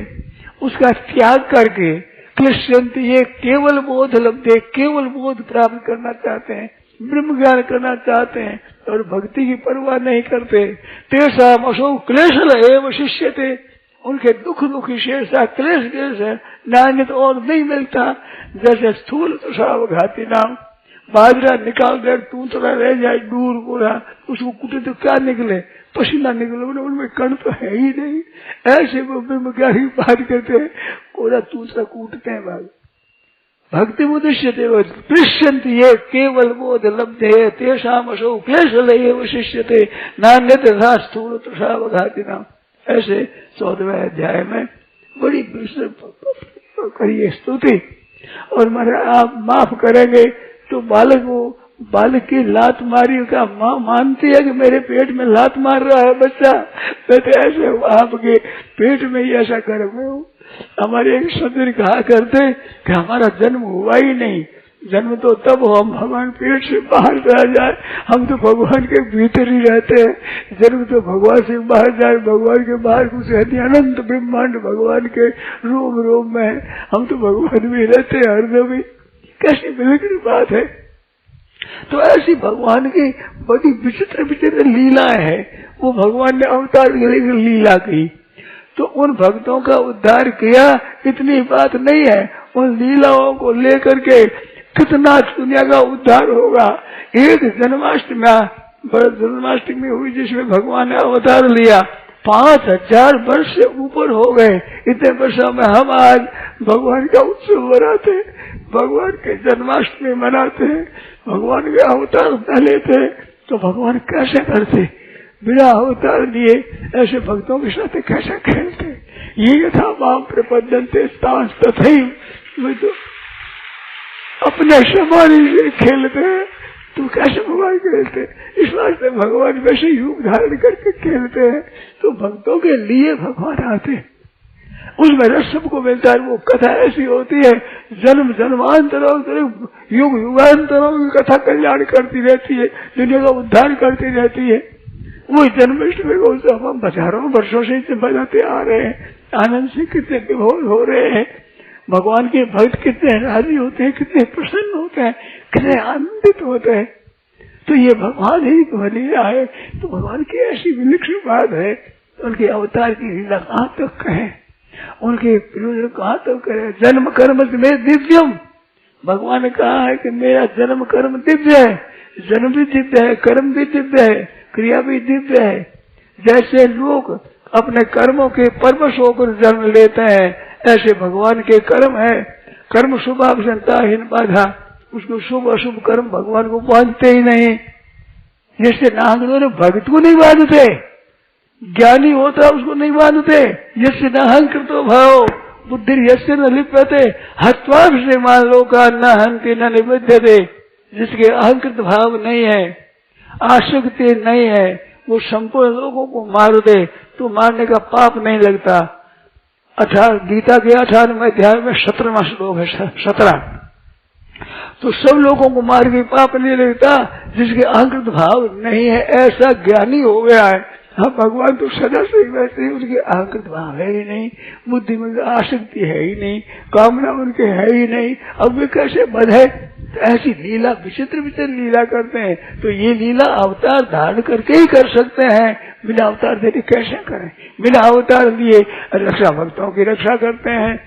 उसका त्याग करके क्लिश्यन्ति ये केवल बोध लब्धे, केवल बोध प्राप्त करना चाहते हैं, ब्रह्म ज्ञान करना चाहते हैं और भक्ति की परवाह नहीं करते। तेषाम असौ क्लेशल एव शिष्यते, उनके दुख दुखी शेषा क्लेश क्लेश है, नान्य तो और नहीं मिलता। जैसे स्थूल तुषावघाती नाम, बाजरा निकाल कर तूतरा रह जाए दूर पूरा, उसको कूटे तो क्या निकले, पसीना निकले, उनमें कण तो है ही नहीं। ऐसे वो ब्रह्म ज्ञान की बात करते हैं, कोरा तूतरा कूटते हैं बाग। भक्ति उद्देश्य दृश्यंति ये केवल बोध लब्धे तेषाम असौ क्लेशल एव शिष्यते नान्यत् यथा स्थूल तुषावघाती नाम। ऐसे 14वें अध्याय में बड़ी करिए स्तुति। और महाराज आप माफ करेंगे तो बालक की लात मारी का माँ मानती है कि मेरे पेट में लात मार रहा है बच्चा, मैं तो ऐसे आपके पेट में ही ऐसा कर रहे हूँ। हमारे एक सदर कहा करते कि हमारा जन्म हुआ ही नहीं, जन्म तो तब हो हम भगवान पेट से बाहर चला जाए, हम तो भगवान के भीतर ही रहते हैं, जन्म तो भगवान से बाहर जाए, भगवान के बाहर कुछ रहती अनंत ब्रह्मांड भगवान के रोम रोम में है, हम तो भगवान में रहते हैं हरदम ही। कैसी विलक्षण बात है। तो ऐसी भगवान की बड़ी विचित्र विचित्र लीलाएं है, वो भगवान ने अवतार लीला की तो उन भक्तों का उद्धार किया, इतनी बात नहीं है। उन लीलाओं को लेकर के कितना दुनिया का उद्धार होगा। एक जन्माष्टमी हुई जिसमें भगवान ने अवतार लिया, 5000 वर्ष से ऊपर हो गए। इतने वर्षों में हम आज भगवान का उत्सव मनाते, भगवान के जन्माष्टमी मनाते हैं, भगवान के अवतार न लेते तो भगवान कैसे करते, बिना अवतार लिए ऐसे भक्तों के साथ कैसे खेलते। ये यथा माम प्रपद्यन्ते तांस तथैव, तो अपने समान ही खेलते हैं, तो कैसे भगवान खेलते। इस वास्ते भगवान वैसे ही रूप धारण करके खेलते हैं, तो भक्तों के लिए भगवान आते। उसमें रस सबको मिलता है। वो कथा ऐसी होती है, जन्म जन्मांतरों युग युगांतरों की कथा कल्याण करती रहती है, दुनिया का उद्धार करती रहती है। वो जन्माष्टमी को हम हजारों वर्षों से बजाते आ रहे हैं, आनंद से कितने विभोर हो रहे हैं। भगवान के भक्त कितने राजी होते हैं, कितने प्रसन्न होते हैं, कितने आनंदित होते हैं। तो ये भगवान ही लीला है। तो भगवान की ऐसी विलक्षण बात है, उनके अवतार की लीला कहाँ तक कहें, उनके प्रयोजन कहाँ तक करें। जन्म कर्म में दिव्यम, भगवान ने कहा है कि मेरा जन्म कर्म दिव्य है, जन्म भी दिव्य है, कर्म भी दिव्य है, क्रिया भी दिव्य है। जैसे लोग अपने कर्मों के परवश होकर जन्म लेते हैं, ऐसे भगवान के कर्म है। कर्म शुभाभिसंताहीन बाधा, उसको शुभ अशुभ कर्म भगवान को बांधते ही नहीं। जैसे नाहंकृत भक्त को नहीं बांधते, ज्ञानी होता उसको नहीं बांधते। जैसे नाहंकृतो भाव बुद्धि यस्य न लिप्यते हत्वा से मान लो का न हंति न निबद्धते। जिसके अहंकृत भाव नहीं है, आसक्ति नहीं है, वो संपूर्ण लोगों को मार दे तो मारने का पाप नहीं लगता। गीता के 18वें अध्याय में 17वां श्लोक है, 17। तो सब लोगों को मार के पाप नहीं लगता जिसके अहंकृत भाव नहीं है, ऐसा ज्ञानी हो गया है। हाँ, भगवान तो सदा से वैसे ही, उनके अहंकृत भाव है ही नहीं, बुद्धि में आसक्ति है ही नहीं, कामना उनके है ही नहीं। अब वे कैसे बधे? तो ऐसी लीला विचित्र विचित्र लीला करते हैं। तो ये लीला अवतार धारण करके ही कर सकते हैं, बिना अवतार देने कैसे करें? बिना अवतार लिए रक्षा भक्तों की रक्षा करते हैं।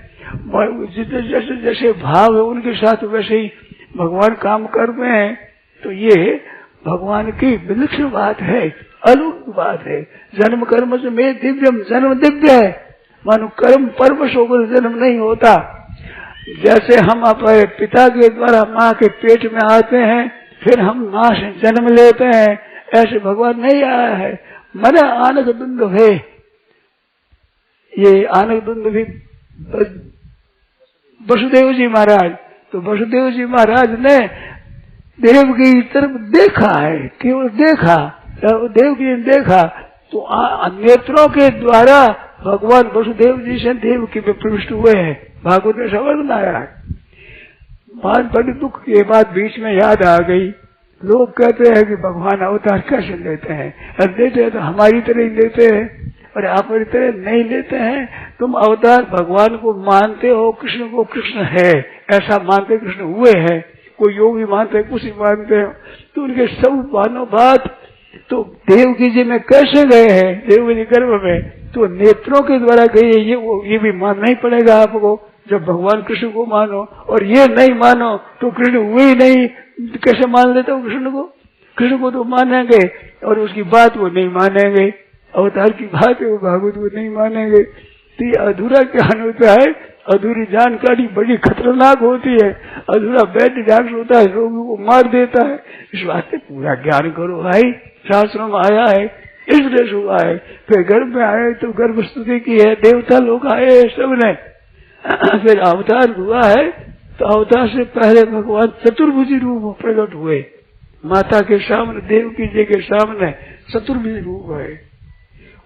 जैसे जैसे भाव है उनके साथ वैसे ही भगवान काम करते हैं। तो ये भगवान की विलक्षण बात है, अलौकिक बात है। जन्म कर्म से में दिव्यम, जन्म दिव्य है, मानो कर्म परवश होकर जन्म नहीं होता। जैसे हम अपने पिता के द्वारा माँ के पेट में आते हैं, फिर हम माँ से जन्म लेते हैं, ऐसे भगवान नहीं आया है। मन आनक दुंद है, ये आनक दुंद भी वसुदेव जी महाराज। तो वसुदेव जी महाराज ने देव की तरफ देखा है, केवल देखा, देव की देखा। तो नेत्रों के द्वारा भगवान वसुदेव जी से देव की में प्रविष्ट हुए हैं। भागवत में वर्णन आया है। बाद बड़े दुख के बाद बीच में याद आ गई। लोग कहते हैं कि भगवान अवतार कैसे लेते हैं? अब लेते हैं तो हमारी तरह ही लेते हैं, और आप मेरी तरह नहीं लेते हैं। तुम अवतार भगवान को मानते हो, कृष्ण को कृष्ण है ऐसा मानते कृष्ण हुए हैं। कोई योगी मानते, कुछ मानते हो, तो उनके सब मानो बात। तो देवकी जी में कैसे गए हैं? देवकी गर्भ में तो नेत्रों के द्वारा गए। ये भी मानना ही पड़ेगा आपको। जब भगवान कृष्ण को मानो और ये नहीं मानो तो कृष्ण हुए ही नहीं। कैसे मान लेते हो कृष्ण को? कृष्ण को तो मानेंगे और उसकी बात वो नहीं मानेंगे, अवतार की बात है वो भागवत को नहीं मानेंगे। तो ये अधूरा ज्ञान होता है, अधूरी जानकारी बड़ी खतरनाक होती है। अधूरा वैद्य डॉक्टर होता है, रोगी को मार देता है। इस वास्ते पूरा ज्ञान करो भाई। शास्त्रों में आया है, इसलिए हुआ है। फिर गर्भ में आए तो गर्भ स्तुति की है, देवता लोग आए सबने। फिर अवतार हुआ है तो अवतार से पहले भगवान चतुर्भुजी रूप प्रकट हुए। माता के सामने, देवकी जी के सामने चतुर्भुजी रूप है।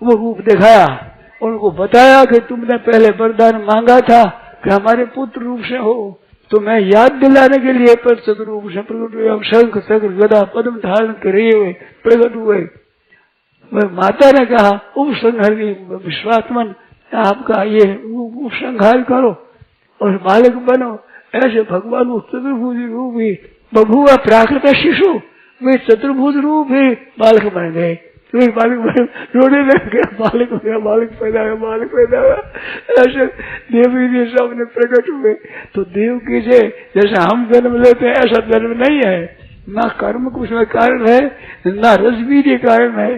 वो रूप दिखाया, उनको बताया कि तुमने पहले वरदान मांगा था कि हमारे पुत्र रूप से हो, तो मैं याद दिलाने के लिए पर चतुर्रूप से प्रकट हुए। अब शंख चक्र गदा पद्म धारण करे हुए प्रकट हुए। माता ने कहा उपसंहार, विश्वात्मन आपका ये उपसंहार करो और बालक बनो। ऐसे भगवान उस चतुर्भुज रूप ही बभुआ प्राकृत शिशु, वे चतुर्भुज रूप ही बालक बन गए। तो बालक रोने लग गया, बालक हो गया, बालक पैदा हुआ, बालक पैदा हुआ। ऐसे देवी जी सामने प्रकट हुए। तो देव की जैसे हम जन्म लेते हैं ऐसा जन्म नहीं है। ना कर्म कुछ में कारण है, ना रसवीर्य कारण है।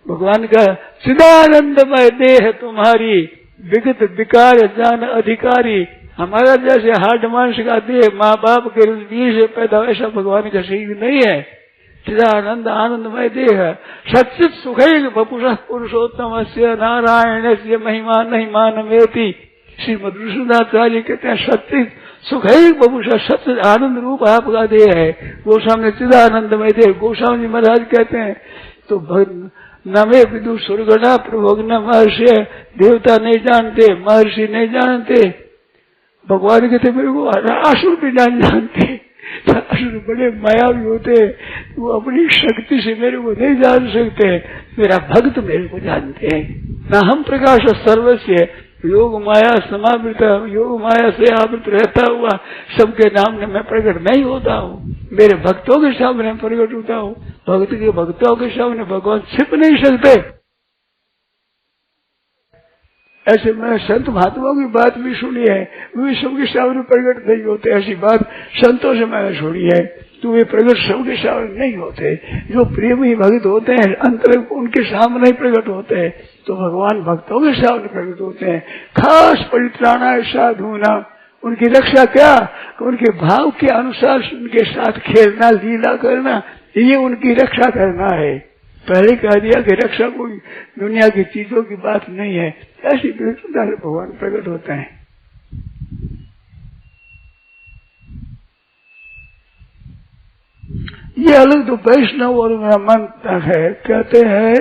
भगवान का चिदानंदमय देह तुम्हारी, विगत विकार जान अधिकारी। हमारा जैसे हाड मांस का देह माँ बाप के रसवीर से पैदा, ऐसा भगवान का शरीर नहीं है। चिदानंद आनंदमय देह, सचित सुखैक वपुषः पुरुषोत्तम से नारायण से महिमा नहीं मानवेति। श्रीमद विष्णुदाचार्य कहते हैं सचित सुखैक वपुषः, सत्य आनंद रूप आपका देह है। गोस्वामी चिदानंदमय देह, गोस्वामी जी महाराज कहते हैं। तो न वे विदु सुरगणा प्रभोग न महर्षि, देवता नहीं जानते, महर्षि नहीं जानते। भगवान कहते मेरे को असुर भी नहीं जानते, असुर बड़े मायावी होते, वो अपनी शक्ति से मेरे को नहीं जान सकते, मेरा भक्त मेरे को जानते हैं। न हम प्रकाश सर्वस्य योग माया समावृत, योग माया से आवृत रहता हुआ सबके सामने मैं प्रकट नहीं होता हूँ, मेरे भक्तों के सामने प्रकट होता हूँ। भक्त के भक्तों के सामने भगवान छिप नहीं सकते। ऐसे मैं संत महात्माओं की बात भी सुनी है, वे सबके सामने प्रकट नहीं होते, ऐसी बात संतों से मैंने सुनी है। तो वे प्रकट सबके सामने नहीं होते, जो प्रेमी भक्त होते हैं अंतर उनके सामने ही प्रकट होते हैं, तो भगवान भक्तों के सामने प्रकट होते हैं। खास परित्राणा साधुना, उनकी रक्षा क्या, उनके भाव के अनुसार उनके साथ खेलना लीला करना, ये उनकी रक्षा करना है। पहले कह दिया कि रक्षा कोई दुनिया की चीजों की बात नहीं है, ऐसी विलक्षणता से भगवान प्रकट होते हैं। ये अलग तो वैष्णव और मंत्र है। कहते हैं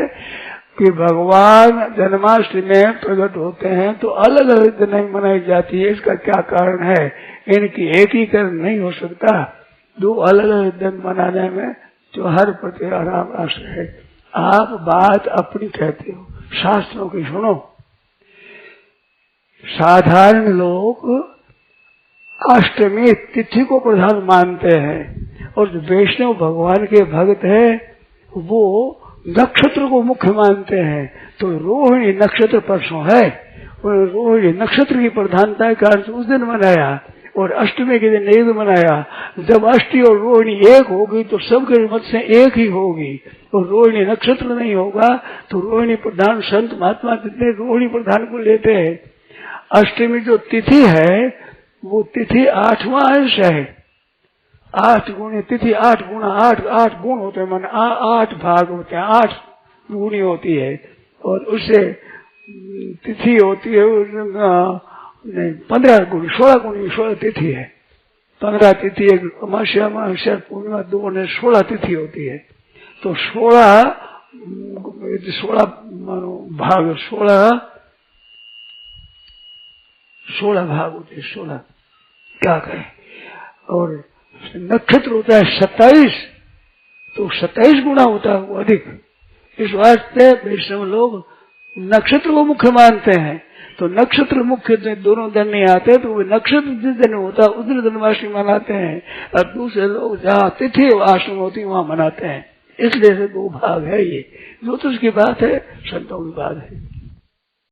कि भगवान जन्माष्टमी में प्रकट होते हैं तो अलग अलग दिन नहीं मनाई जाती है। इसका क्या कारण है? इनकी एकीकरण नहीं हो सकता, दो अलग अलग दिन मनाने में त्योहार प्रति आराम राष्ट्र है। आप बात अपनी कहते हो, शास्त्रों की सुनो। साधारण लोग अष्टमी तिथि को प्रधान मानते हैं और जो वैष्णव भगवान के भक्त है वो नक्षत्र को मुख्य मानते हैं। तो रोहिणी नक्षत्र परसों है और रोहिणी नक्षत्र की प्रधानता के कारण उस दिन मनाया और अष्टमी के दिन एक मनाया। जब अष्टमी और रोहिणी एक होगी तो सबके मत से एक ही होगी, और रोहिणी नक्षत्र नहीं होगा तो रोहिणी प्रधान संत महात्मा जितने रोहिणी प्रधान को लेते हैं। अष्टमी जो तिथि है वो तिथि 8वां अंश है। 8 गुणी तिथि, 8 गुणा 8, 8 गुण होते हैं, मान 8 भाग होते हैं, 8 गुणी होती है। और उससे तिथि होती है 15 गुणी, 16 गुणी 16 तिथि है। 15 तिथि एक अमावस्या अमावस्या पूर्णिमा 2 ने 16 तिथि होती है। तो 16 भाग 16 भाग होते हैं, 16 क्या करें। और नक्षत्र होता है 27, तो 27 गुना होता है वो अधिक। इस वास्ते वैष्णव लोग नक्षत्र को मुख्य मानते हैं। तो नक्षत्र मुख्य दोनों दिन नहीं आते तो वो नक्षत्र जिस दिन होता है उस दिन जन्माष्टमी मनाते हैं, और दूसरे लोग जहाँ तिथि अष्टमी होती वहां मनाते हैं। इसलिए से 2 भाग है। ये ज्योतिष की बात है, संतों की बात है।